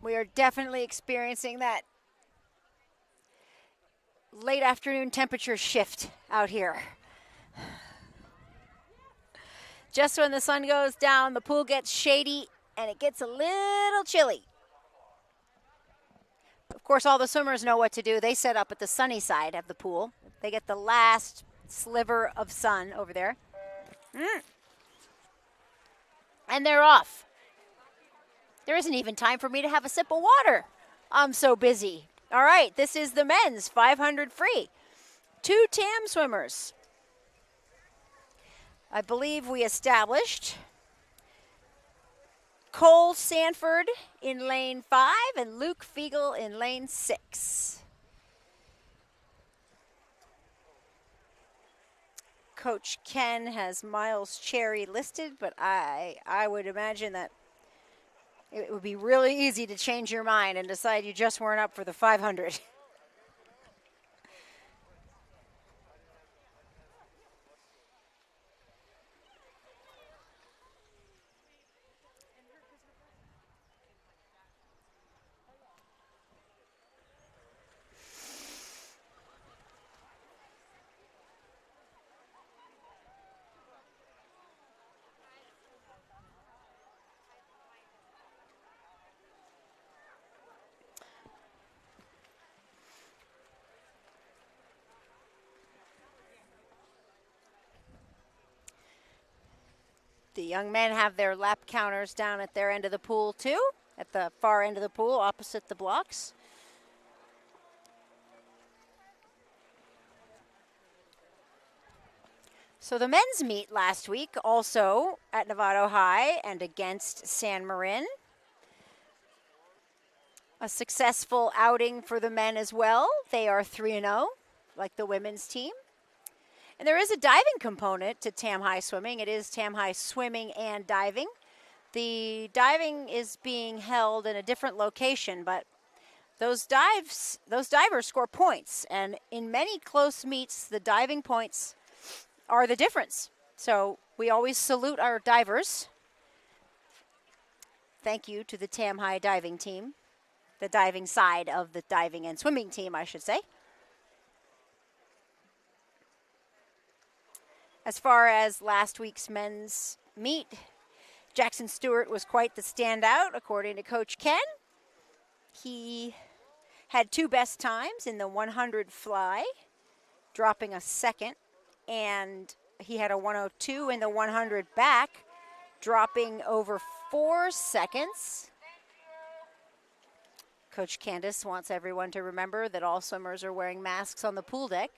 We are definitely experiencing that late afternoon temperature shift out here. Just when the sun goes down, the pool gets shady and it gets a little chilly. Of course, all the swimmers know what to do. They set up at the sunny side of the pool. They get the last sliver of sun over there. And they're off. There isn't even time for me to have a sip of water. I'm so busy. All right, this is the men's 500 free. 2 TAM swimmers. I believe we established Cole Sanford in lane 5 and Luke Fiegel in lane 6. Coach Ken has Miles Cherry listed, but I would imagine that it would be really easy to change your mind and decide you just weren't up for the 500. The young men have their lap counters down at their end of the pool too, at the far end of the pool opposite the blocks. So the men's meet last week also at Novato High and against San Marin. A successful outing for the men as well. They are 3-0, like the women's team. And there is a diving component to Tam High Swimming. It is Tam High Swimming and Diving. The diving is being held in a different location, but those divers score points. And in many close meets, the diving points are the difference. So we always salute our divers. Thank you to the Tam High diving team, the diving side of the diving and swimming team, I should say. As far as last week's men's meet, Jackson Stewart was quite the standout, according to Coach Ken. He had 2 best times in the 100 fly, dropping a second, and he had a 102 in the 100 back, dropping over 4 seconds. Coach Candace wants everyone to remember that all swimmers are wearing masks on the pool deck.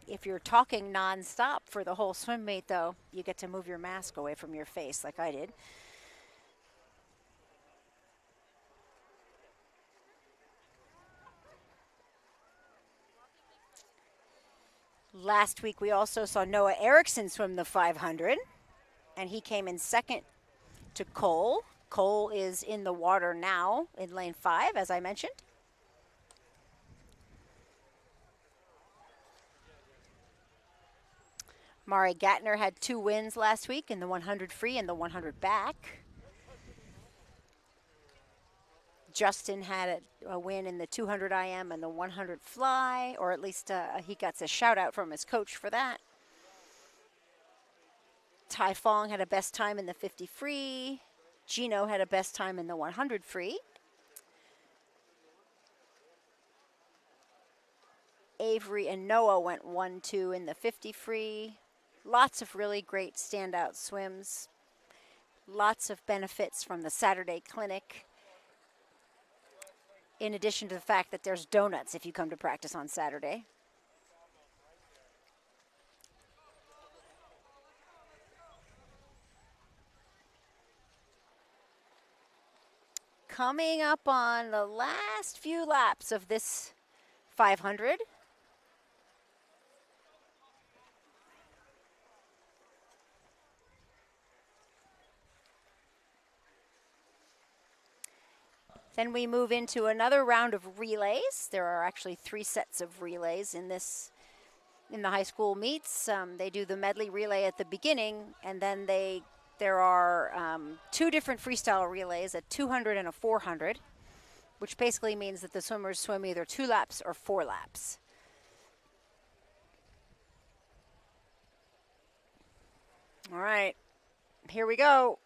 If you're talking nonstop for the whole swim meet, though, you get to move your mask away from your face like I did. Last week, we also saw Noah Erickson swim the 500, and he came in second to Cole. Cole is in the water now in lane 5, as I mentioned. Mari Gatner had 2 wins last week in the 100 free and the 100 back. Justin had a win in the 200 IM and the 100 fly, or at least he gets a shout out from his coach for that. Tai Fong had a best time in the 50 free. Gino had a best time in the 100 free. Avery and Noah went 1-2 in the 50 free. Lots of really great standout swims. Lots of benefits from the Saturday clinic. In addition to the fact that there's donuts if you come to practice on Saturday. Coming up on the last few laps of this 500. Then we move into another round of relays. There are actually 3 sets of relays in the high school meets. They do the medley relay at the beginning, and then there are 2 different freestyle relays, a 200 and a 400, which basically means that the swimmers swim either 2 laps or 4 laps. All right, here we go.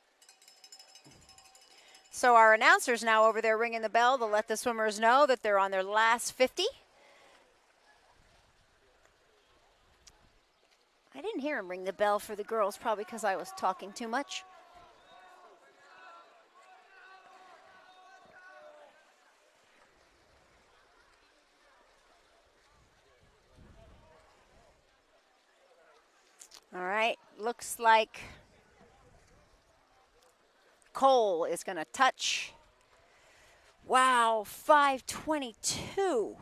So our announcer's now over there ringing the bell to let the swimmers know that they're on their last 50. I didn't hear him ring the bell for the girls, probably because I was talking too much. All right, looks like Cole is going to touch. Wow, 5:22.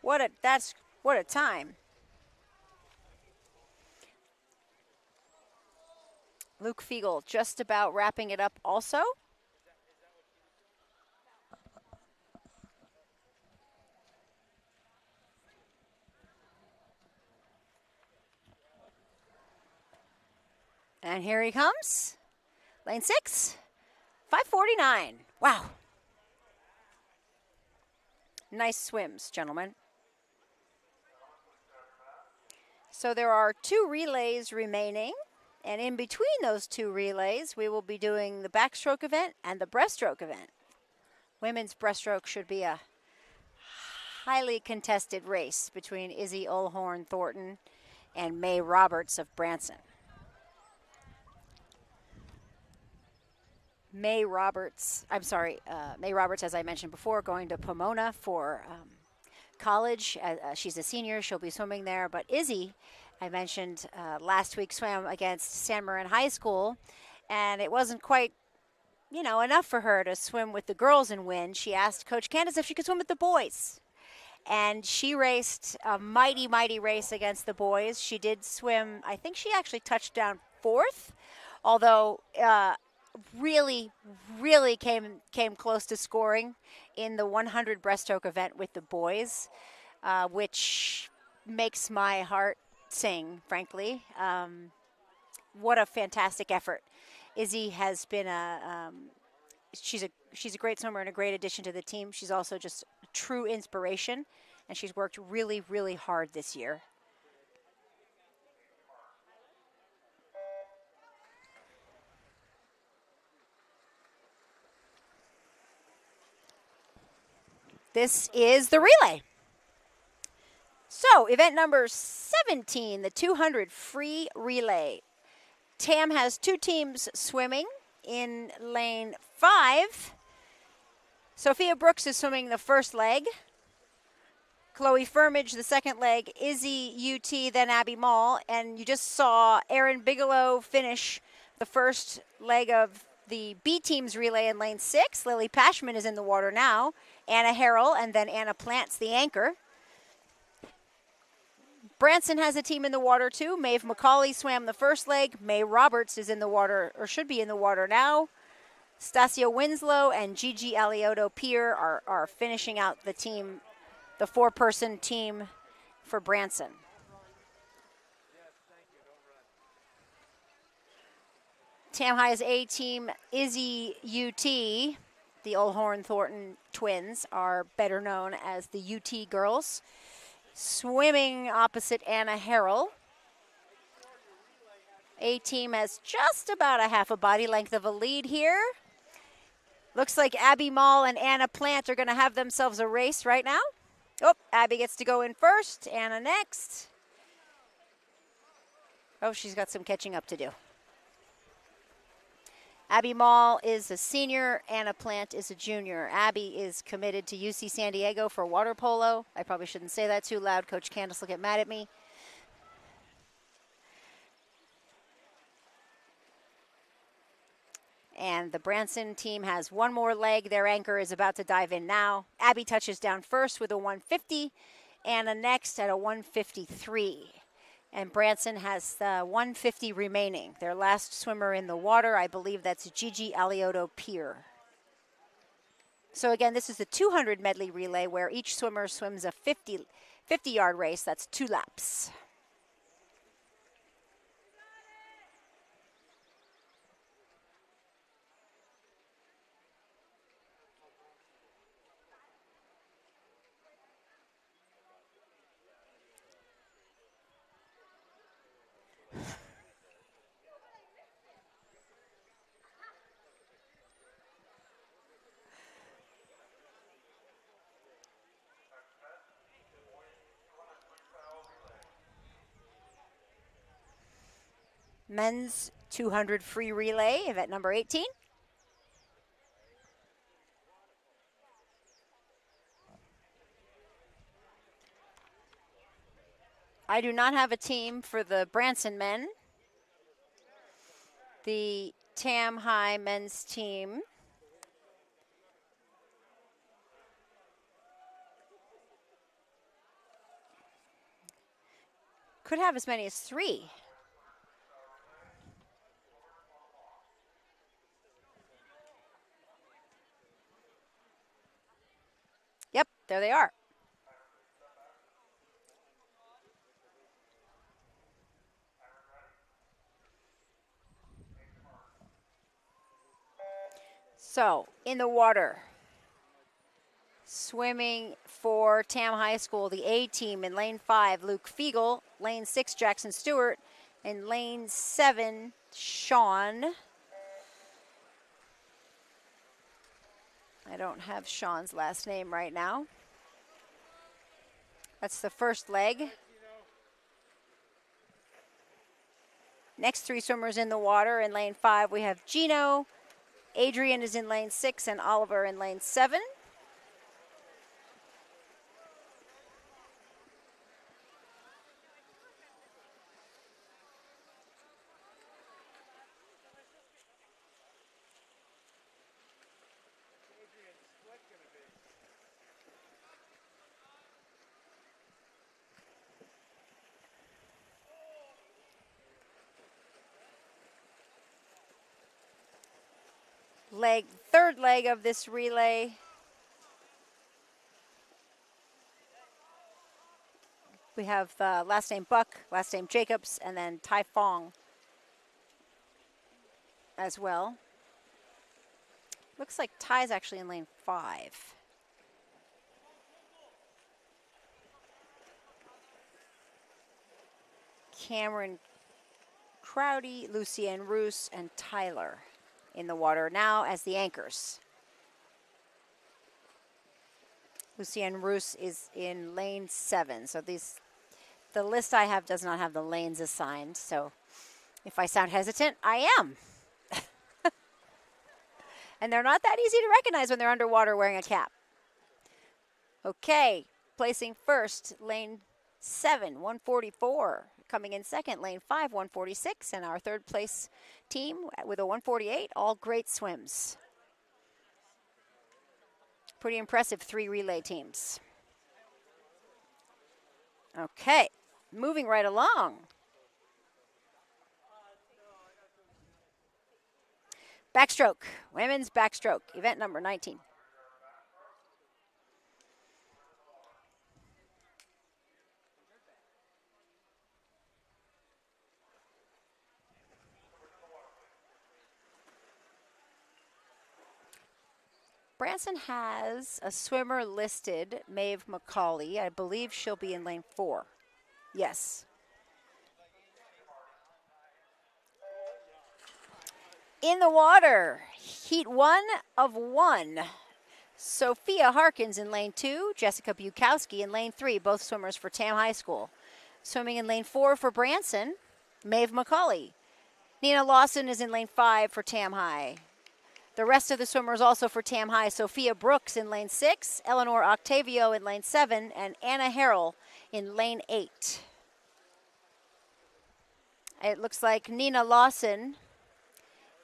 What a time. Luke Fiegel just about wrapping it up also. And here he comes. Lane 6, 5:49. Wow. Nice swims, gentlemen. So there are 2 relays remaining. And in between those 2 relays, we will be doing the backstroke event and the breaststroke event. Women's breaststroke should be a highly contested race between Izzy Olhorn Thornton and May Roberts of Branson. May Roberts, as I mentioned before, going to Pomona for college. She's a senior. She'll be swimming there. But Izzy, I mentioned last week, swam against San Marin High School, and it wasn't quite, enough for her to swim with the girls and win. She asked Coach Candace if she could swim with the boys. And she raced a mighty, mighty race against the boys. She did swim, I think she actually touched down 4th, although really, really came close to scoring in the 100 breaststroke event with the boys, which makes my heart sing, frankly. What a fantastic effort. Izzy has been she's a great swimmer and a great addition to the team. She's also just a true inspiration, and she's worked really, really hard this year. This is the relay. So, event number 17, the 200 free relay. TAM has 2 teams swimming in lane 5. Sophia Brooks is swimming the first leg. Chloe Firmage, the second leg. Izzy UT, then Abby Mall. And you just saw Erin Bigelow finish the first leg of the B team's relay in lane 6. Lily Pashman is in the water now. Anna Harrell, and then Anna Plants, the anchor. Branson has a team in the water too. Maeve McCauley swam the first leg. May Roberts is in the water, or should be in the water now. Stacia Winslow and Gigi Alioto Pier are finishing out the team, the 4-person team for Branson. Tam High's A team, Izzy UT, the Olhorn Thornton twins, are better known as the UT girls, swimming opposite Anna Harrell. A team has just about a half a body length of a lead here. Looks like Abby Mall and Anna Plant are going to have themselves a race right now. Oh, Abby gets to go in first, Anna next. Oh, she's got some catching up to do. Abby Mall is a senior. Anna Plant is a junior. Abby is committed to UC San Diego for water polo. I probably shouldn't say that too loud. Coach Candace will get mad at me. And the Branson team has 1 more leg. Their anchor is about to dive in now. Abby touches down first with a 150. Anna next at a 153. And Branson has 150 remaining. Their last swimmer in the water, I believe that's Gigi Alioto Pier. So again, this is the 200 medley relay where each swimmer swims a 50-yard race. That's 2 laps. Men's 200 free relay, event number 18. I do not have a team for the Branson men. The Tam High men's team could have as many as 3. There they are. So, in the water, swimming for Tam High School, the A team in lane 5, Luke Fiegel, lane 6, Jackson Stewart, and lane 7, Sean. I don't have Sean's last name right now. That's the first leg. Next 3 swimmers in the water. In lane 5, we have Gino. Adrian is in lane 6 and Oliver in lane 7. Third leg of this relay. We have last name Buck, last name Jacobs, and then Tai Fong as well. Looks like Ty's actually in lane 5. Cameron Crowdy, Lucienne Roos, and Tyler in the water now as the anchors. Lucienne Roos is in lane 7. So the list I have does not have the lanes assigned. So if I sound hesitant, I am. And they're not that easy to recognize when they're underwater wearing a cap. Okay, placing first, lane 7, 144. Coming in second, lane 5, 146. And our third place team with a 148, all great swims. Pretty impressive 3 relay teams. Okay, moving right along. Backstroke, women's backstroke, event number 19. Branson has a swimmer listed, Maeve McCauley. I believe she'll be in lane 4. Yes. In the water, heat 1 of 1. Sophia Harkins in lane 2, Jessica Bukowski in lane 3, both swimmers for Tam High School. Swimming in lane 4 for Branson, Maeve McCauley. Nina Lawson is in lane 5 for Tam High. The rest of the swimmers also for Tam High, Sophia Brooks in lane 6, Eleanor Octavio in lane 7, and Anna Harrell in lane 8. It looks like Nina Lawson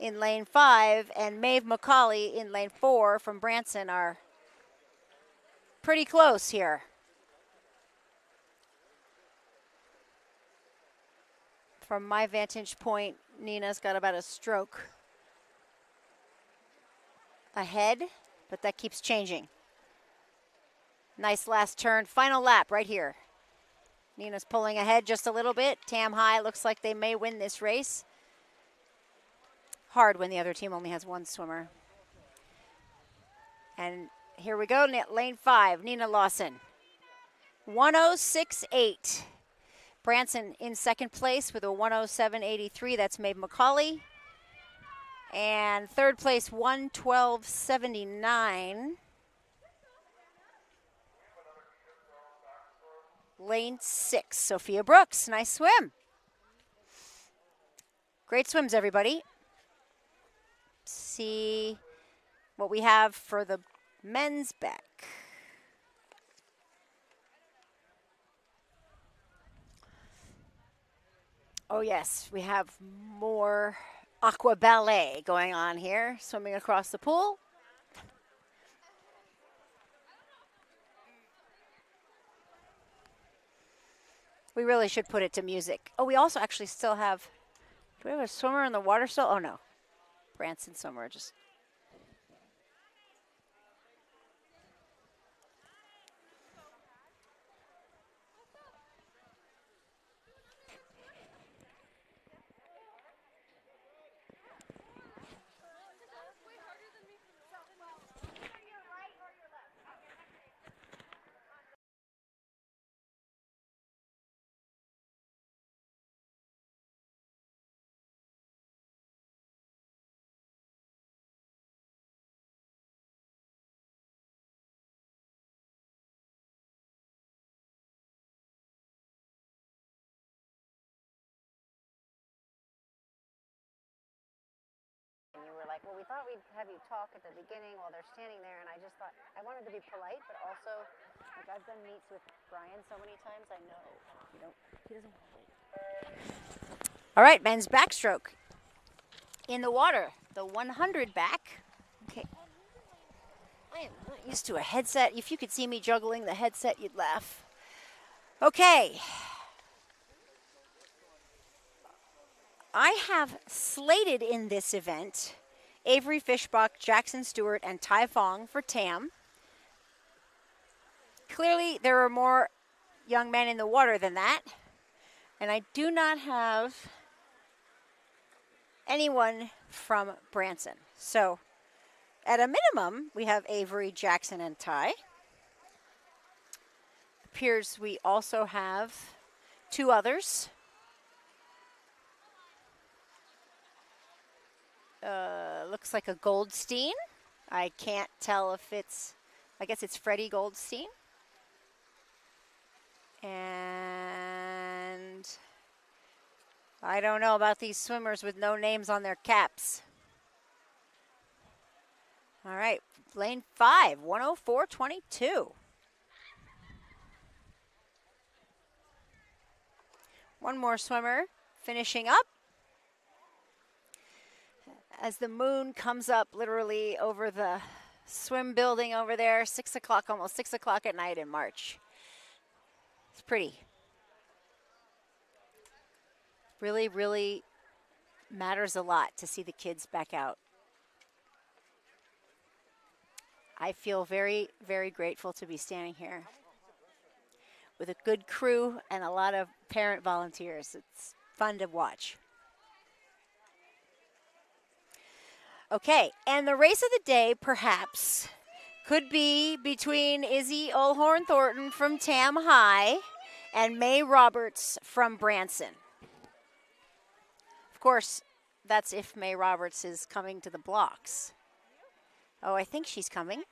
in lane 5 and Maeve McCauley in lane 4 from Branson are pretty close here. From my vantage point, Nina's got about a stroke ahead, but that keeps changing. Nice last turn, final lap right here. Nina's pulling ahead just a little bit. Tam High looks like they may win this race. Hard when the other team only has 1 swimmer. And here we go, lane 5, Nina Lawson. 106.8. Branson in second place with a 107.83. That's Maeve McCauley. And third place, 112.79. Lane 6, Sophia Brooks. Nice swim. Great swims, everybody. See what we have for the men's back. Oh yes, we have more aqua ballet going on here, swimming across the pool. We really should put it to music. Oh, we also actually still have, do we have a swimmer in the water still? Oh no, Branson swimmer just. like, well, we thought we'd have you talk at the beginning while they're standing there, and I just thought I wanted to be polite, but also, like, I've done meets with Brian so many times, I know he doesn't want to wait. All right, men's backstroke in the water, the 100 back. Okay. I am not used to a headset. If you could see me juggling the headset, you'd laugh. Okay. I have slated in this event Avery Fishbach, Jackson Stewart, and Tai Fong for Tam. Clearly, there are more young men in the water than that. And I do not have anyone from Branson. So, at a minimum, we have Avery, Jackson, and Tai. Appears we also have 2 others. Looks like a Goldstein. I can't tell if it's, I guess it's Freddie Goldstein. And I don't know about these swimmers with no names on their caps. All right, lane 5, 104.22. One more swimmer finishing up. As the moon comes up literally over the swim building over there, 6 o'clock, almost 6 o'clock at night in March. It's pretty. Really, really matters a lot to see the kids back out. I feel very, very grateful to be standing here with a good crew and a lot of parent volunteers. It's fun to watch. Okay, and the race of the day, perhaps, could be between Izzy Olhorn Thornton from Tam High and May Roberts from Branson. Of course, that's if May Roberts is coming to the blocks. Oh, I think she's coming.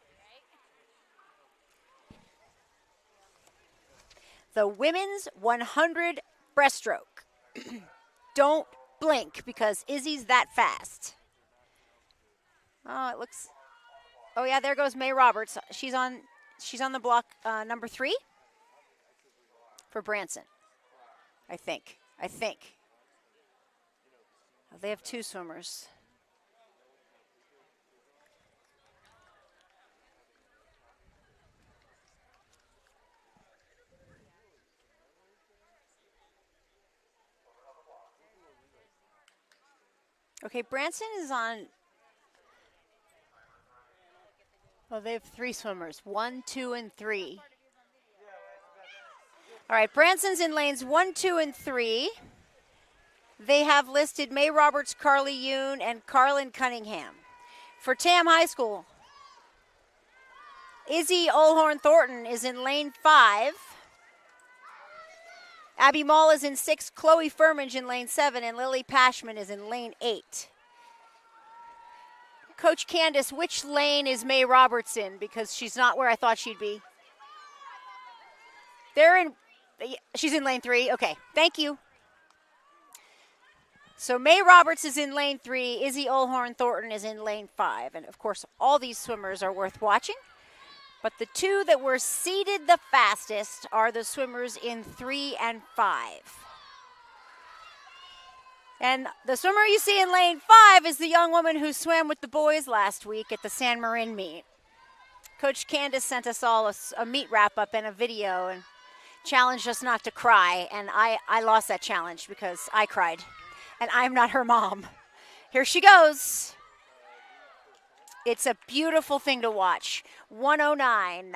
The women's 100 breaststroke. Don't blink because Izzy's that fast. Oh, it looks. Oh yeah, there goes May Roberts. She's on the block number 3 for Branson. I think. Oh, they have 2 swimmers. Okay, Branson is on. Well, they have 3 swimmers, 1, 2, and 3. All right, Branson's in lanes 1, 2, and 3. They have listed May Roberts, Carly Yoon, and Carlin Cunningham. For Tam High School, Izzy Olhorn Thornton is in lane 5. Abby Mall is in 6, Chloe Furmage in lane 7, and Lily Pashman is in lane 8. Coach Candace, which lane is May Roberts in? Because she's not where I thought she'd be. She's in lane 3. Okay, thank you. So May Roberts is in lane 3. Izzy Olhorn Thornton is in lane 5. And of course, all these swimmers are worth watching. But the 2 that were seeded the fastest are the swimmers in 3 and 5. And the swimmer you see in lane 5 is the young woman who swam with the boys last week at the San Marin meet. Coach Candace sent us all a meet wrap-up and a video and challenged us not to cry. And I lost that challenge because I cried. And I'm not her mom. Here she goes. It's a beautiful thing to watch. 109.9.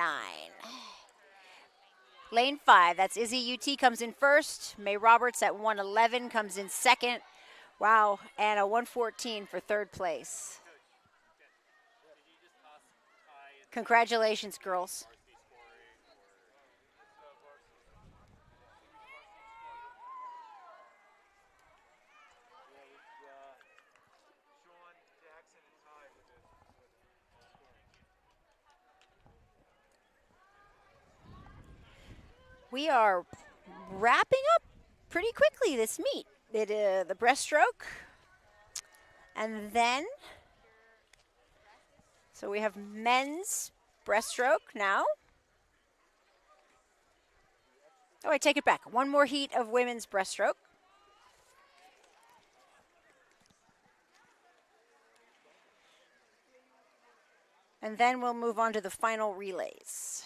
Lane 5, that's Izzy UT comes in first. May Roberts at 111 comes in second. Wow, and a 114 for third place. Congratulations, girls. We are wrapping up pretty quickly this meet. The breaststroke, and then So we have men's breaststroke now. Oh, I take it back. One more heat of women's breaststroke. And then we'll move on to the final relays.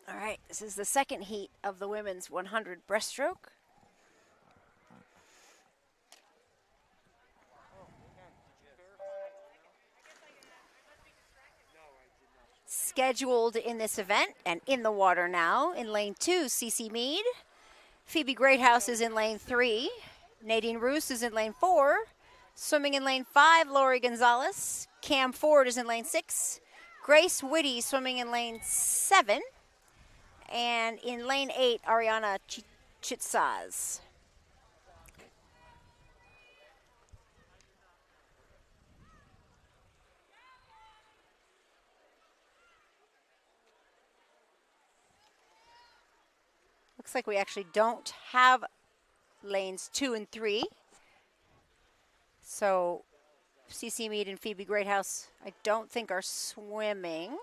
All right, this is the second heat of the women's 100 breaststroke. Scheduled in this event and in the water now. In lane 2, Cece Mead. Phoebe Greathouse is in lane 3. Nadine Roos is in lane 4. Swimming in lane 5, Lori Gonzalez. Cam Ford is in lane 6. Grace Whitty swimming in lane 7. And in lane 8, Ariana Chitsaz. Looks like we actually don't have lanes 2 and 3. So CC Mead and Phoebe Greathouse, I don't think are swimming.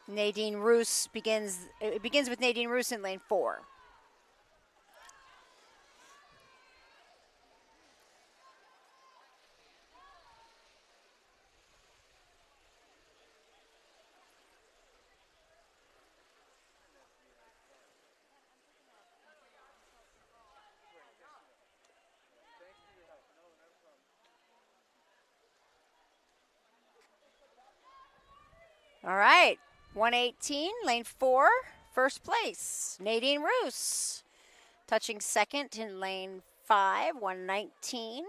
Nadine Roos begins with Nadine Roos in lane 4. All right, 118, lane 4, first place, Nadine Roos. Touching second in lane 5, 119,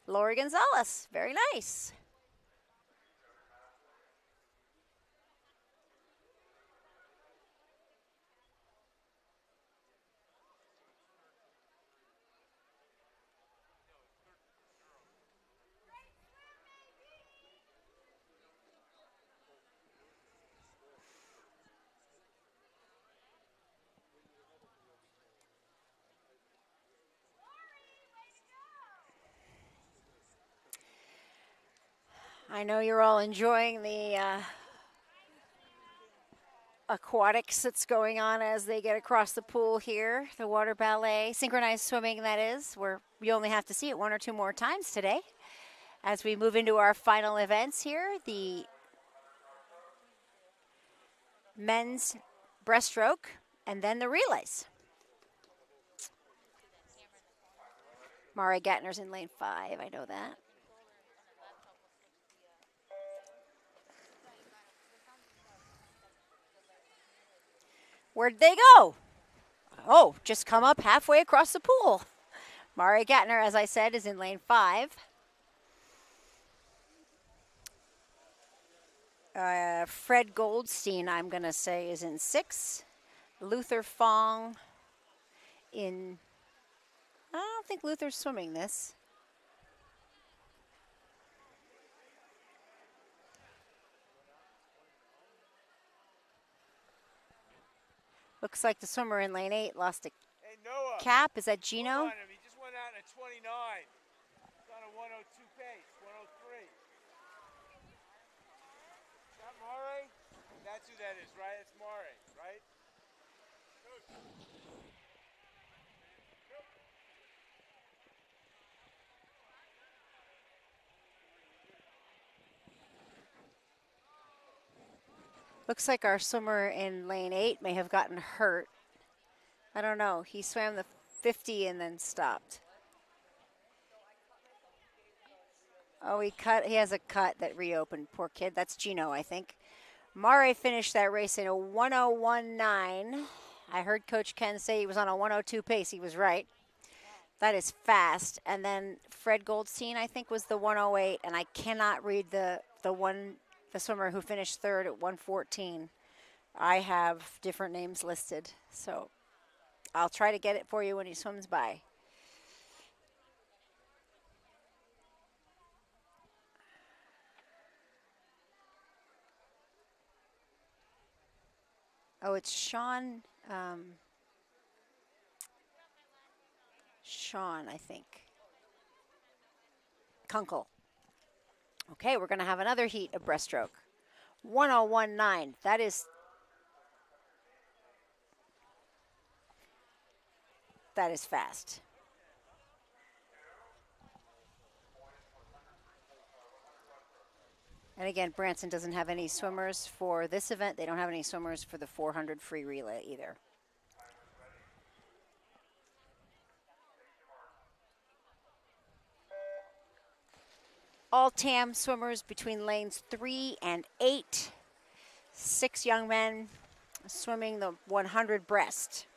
Lori Gonzalez. Very nice. I know you're all enjoying the aquatics that's going on as they get across the pool here. The water ballet, synchronized swimming, that is, where you only have to see it 1 or 2 more times today. As we move into our final events here, the men's breaststroke and then the relays. Mari Gatner's in lane 5, I know that. Where'd they go? Oh, just come up halfway across the pool. Mari Gatner, as I said, is in lane 5. Fred Goldstein, I'm going to say, is in 6. Luther Fong in... I don't think Luther's swimming this. Looks like the swimmer in lane 8 lost a cap. Is that Gino? He just went out at 29. He's on a 102 pace, 103. Is that Mare? That's who that is, right? It's Mare, right? Looks like our swimmer in lane 8 may have gotten hurt. I don't know. He swam the 50 and then stopped. Oh, he has a cut that reopened. Poor kid. That's Gino, I think. Mare finished that race in a 1:01.9. I heard Coach Ken say he was on a 1:02 pace. He was right. That is fast. And then Fred Goldstein, I think, was the 1:08, and I cannot read the swimmer who finished third at 1:14. I have different names listed, so I'll try to get it for you when he swims by. Oh, it's Sean. Sean, I think. Kunkel. Okay, we're going to have another heat of breaststroke. 1:01.9. That is fast. And again, Branson doesn't have any swimmers for this event. They don't have any swimmers for the 400 free relay either. All TAM swimmers between lanes 3 and 8. 6 young men swimming the 100 breast.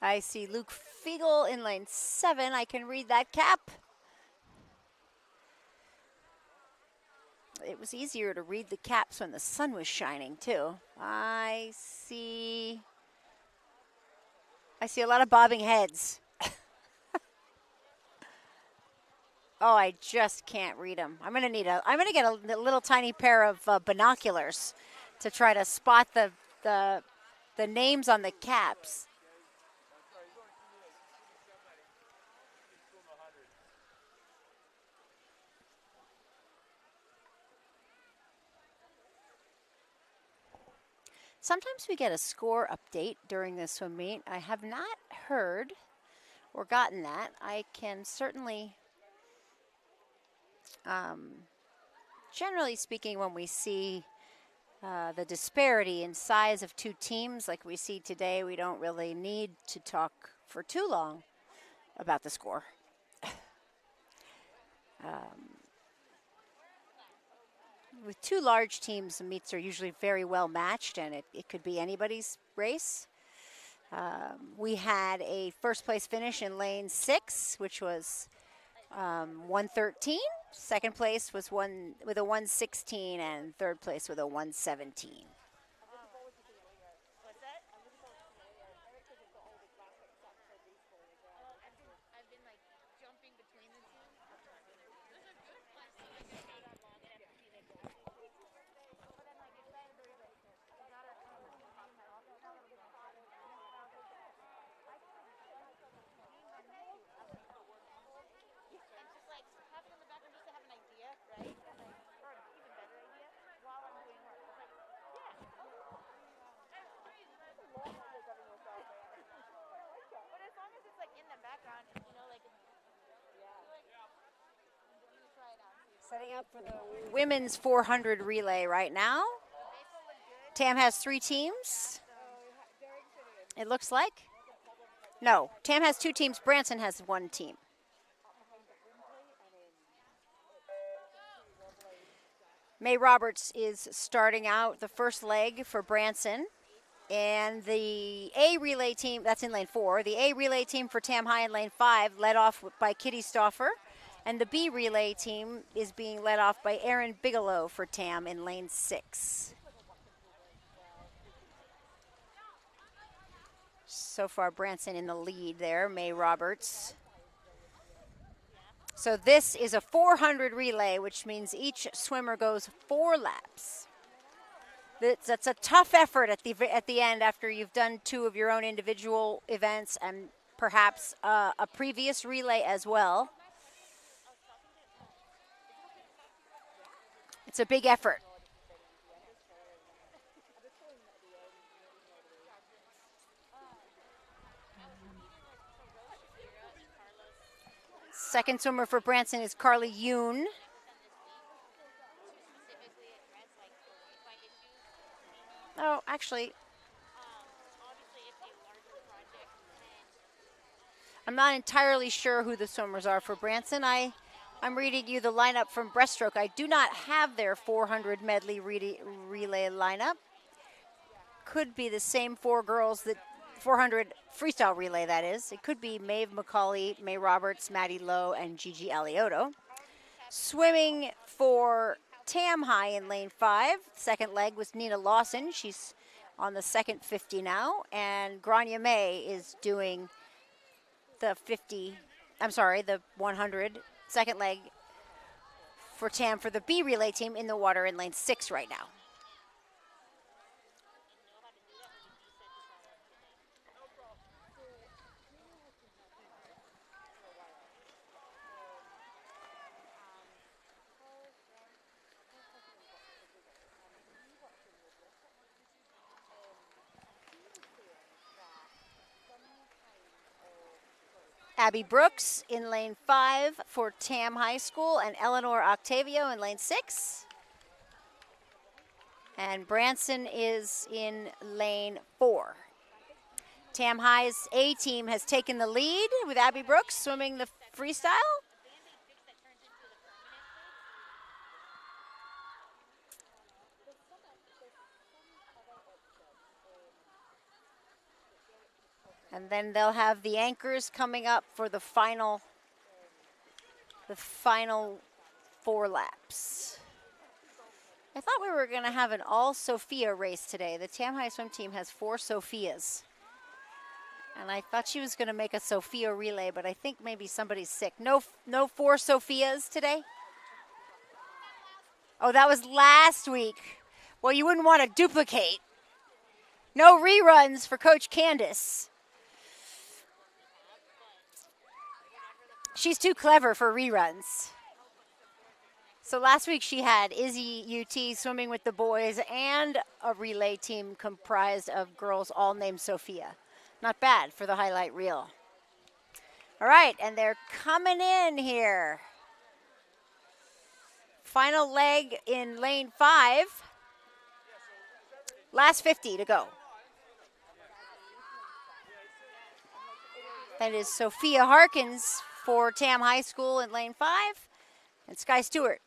I see Luke Fiegel in lane 7. I can read that cap. It was easier to read the caps when the sun was shining too. I see a lot of bobbing heads. Oh, I just can't read them. I'm gonna get a little tiny pair of binoculars to try to spot the names on the caps. Sometimes we get a score update during the swim meet. I have not heard or gotten that. I can certainly, generally speaking, when we see the disparity in size of two teams like we see today, we don't really need to talk for too long about the score. With two large teams, the meets are usually very well matched, and it could be anybody's race. We had a first place finish in lane 6, which was 1:13. Second place was with a 1:16, and third place with a 1:17. Setting up for the women's 400 relay right now. TAM has 3 teams. It looks like. No, TAM has 2 teams. Branson has 1 team. May Roberts is starting out the first leg for Branson. And the A relay team, that's in lane 4. The A relay team for TAM High in lane 5, led off by Kitty Stauffer. And the B relay team is being led off by Erin Bigelow for TAM in lane 6. So far, Branson in the lead there, May Roberts. So this is a 400 relay, which means each swimmer goes 4 laps. That's a tough effort at the end after you've done 2 of your own individual events and perhaps a previous relay as well. It's a big effort. Second swimmer for Branson is Carly Yoon. Oh, actually, I'm not entirely sure who the swimmers are for Branson. I'm reading you the lineup from Breaststroke. I do not have their 400 medley relay lineup. Could be the same four girls that 400 freestyle relay, that is. It could be Maeve McCauley, May Roberts, Maddie Lowe, and Gigi Aliotto. Swimming for Tam High in lane 5. Second leg was Nina Lawson. She's on the second 50 now. And Grania May is doing the 100 second leg for Tam for the B relay team in the water in lane 6 right now. Abby Brooks in lane 5 for Tam High School, and Eleanor Octavio in lane 6. And Branson is in lane 4. Tam High's A team has taken the lead with Abby Brooks swimming the freestyle. And then they'll have the anchors coming up for the final 4 laps. I thought we were going to have an all Sophia race today. The Tam High swim team has 4 Sophias. And I thought she was going to make a Sophia relay, but I think maybe somebody's sick. No 4 Sophias today? Oh, that was last week. Well, you wouldn't want to duplicate. No reruns for Coach Candace. She's too clever for reruns. So last week she had Izzy UT swimming with the boys and a relay team comprised of girls all named Sophia. Not bad for the highlight reel. All right, and they're coming in here. Final leg in lane 5. Last 50 to go. That is Sophia Harkins for Tam High School in lane 5, and Sky Stewart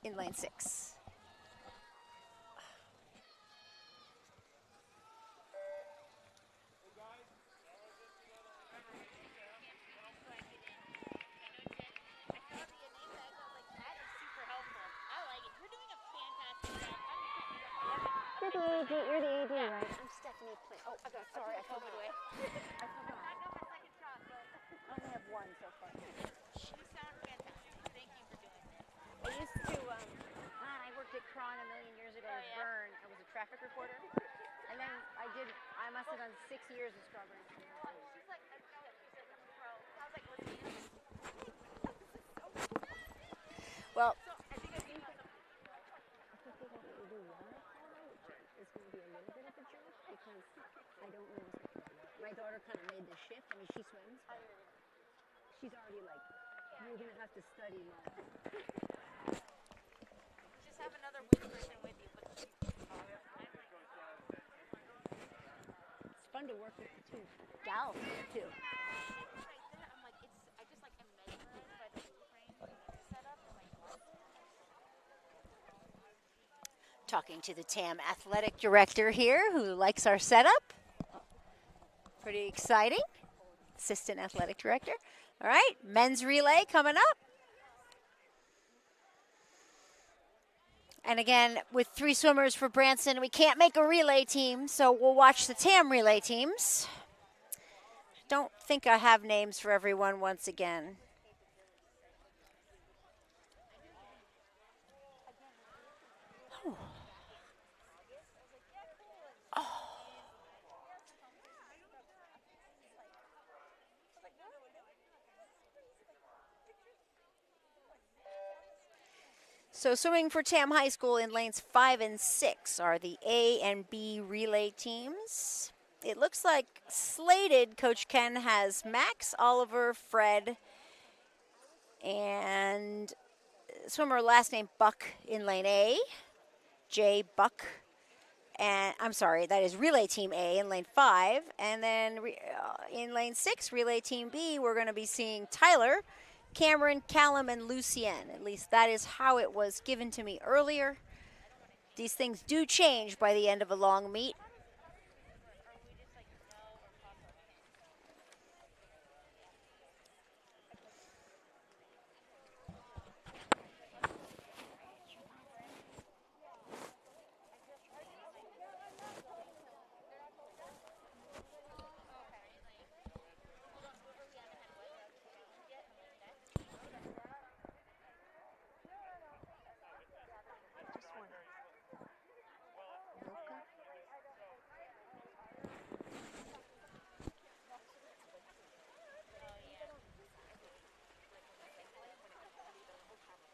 in lane 6. You're the AD, right? I'm Stephanie Plint. Oh, sorry, I fell away. I only have one so far. You sound fantastic. Thank you for doing this. I used to, I worked at Cron a million years ago at Bern. I was a traffic reporter. And then I must have done 6 years of Strawberry. She's like, I know that she's like a pro. Sounds like listening. Well, I think what we do is going to be a little bit of a joke because I don't know. My daughter kind of made the shift. I mean, she swims. She's already like, you're going to have to study more. Just have another wind person with you. But It's fun to work with the 2 gals too. right there, I'm like, I just like am mesmerized by the blueprint set up. I'm like, what? talking to the TAM athletic director here who likes our setup. Pretty exciting. Assistant athletic director. All right, men's relay coming up. And again, with 3 swimmers for Branson, we can't make a relay team, so we'll watch the TAM relay teams. Don't think I have names for everyone once again. So swimming for TAM High School in lanes 5 and 6 are the A and B relay teams. It looks like slated Coach Ken has Max, Oliver, Fred, And swimmer last name Buck in lane A, J Buck. And I'm sorry, that is relay team A in lane 5. And then in lane 6, relay team B, we're going to be seeing Tyler, Cameron, Callum, and Lucienne. At least that is how it was given to me earlier. These things do change by the end of a long meet.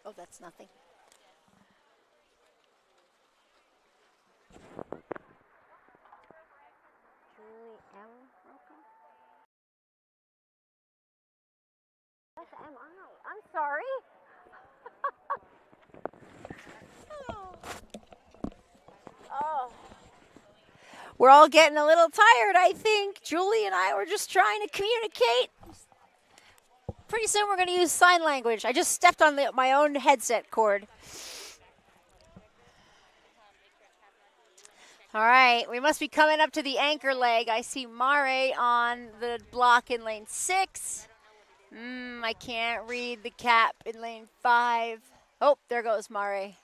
Oh, that's nothing. Julie M. That's M.I. I'm sorry. Oh. We're all getting a little tired, I think. Julie and I were just trying to communicate. Pretty soon we're going to use sign language. I just stepped on my own headset cord. All right, we must be coming up to the anchor leg. I see Mare on the block in lane 6. I can't read the cap in lane 5. Oh, there goes Mare.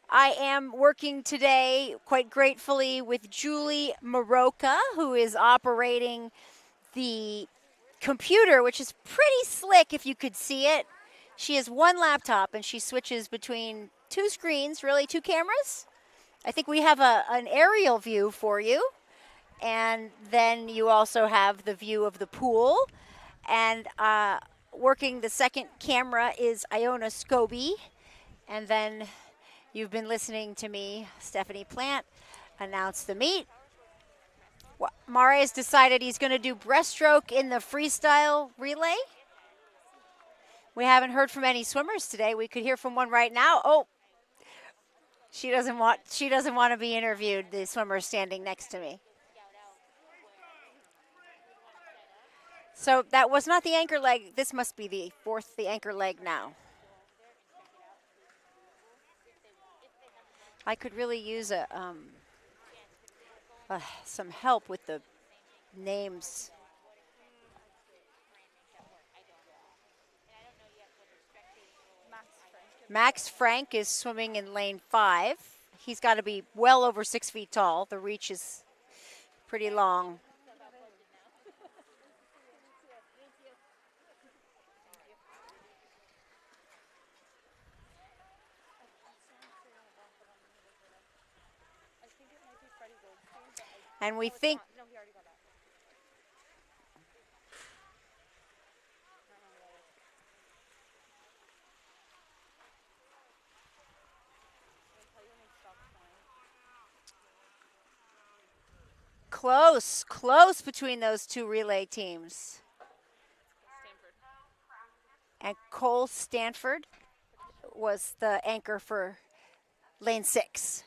I am working today, quite gratefully, with Julie Maroka, who is operating the computer, which is pretty slick if you could see it. She has one laptop, and she switches between two screens, really two cameras. I think we have an aerial view for you, and then you also have the view of the pool. And working the second camera is Iona Scobie, and then you've been listening to me, Stephanie Plant, announce the meet. Mare has decided he's going to do breaststroke in the freestyle relay. We haven't heard from any swimmers today. We could hear from one right now. Oh, she doesn't want to be interviewed, the swimmer standing next to me. So that was not the anchor leg. This must be the anchor leg now. I could really use some help with the names. Max Frank is swimming in lane 5. He's got to be well over 6 feet tall. The reach is pretty long. And we think close between those two relay teams. And Cole Stanford was the anchor for lane 6.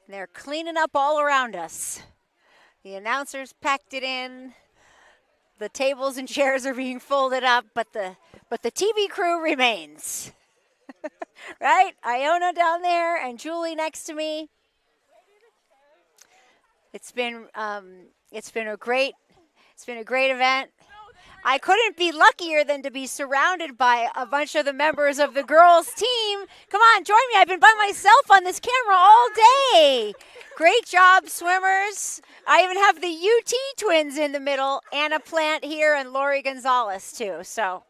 They're cleaning up all around us. The announcers packed it in. The tables and chairs are being folded up, but the TV crew remains. Right? Iona down there and Julie next to me. It's been a great event. I couldn't be luckier than to be surrounded by a bunch of the members of the girls' team. Come on, join me. I've been by myself on this camera all day. Great job, swimmers. I even have the UT twins in the middle, Anna Plant here and Lori Gonzalez too. So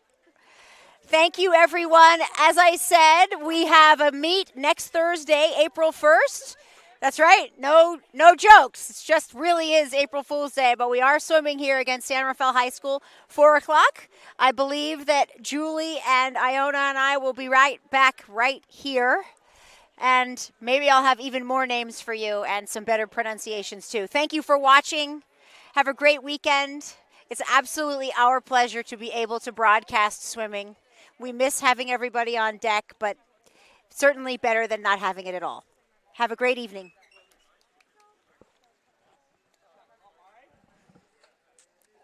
thank you, everyone. As I said, we have a meet next Thursday, April 1st. That's right. No jokes. It just really is April Fool's Day. But we are swimming here against San Rafael High School, 4 o'clock. I believe that Julie and Iona and I will be right back right here. And maybe I'll have even more names for you and some better pronunciations too. Thank you for watching. Have a great weekend. It's absolutely our pleasure to be able to broadcast swimming. We miss having everybody on deck, but certainly better than not having it at all. Have a great evening.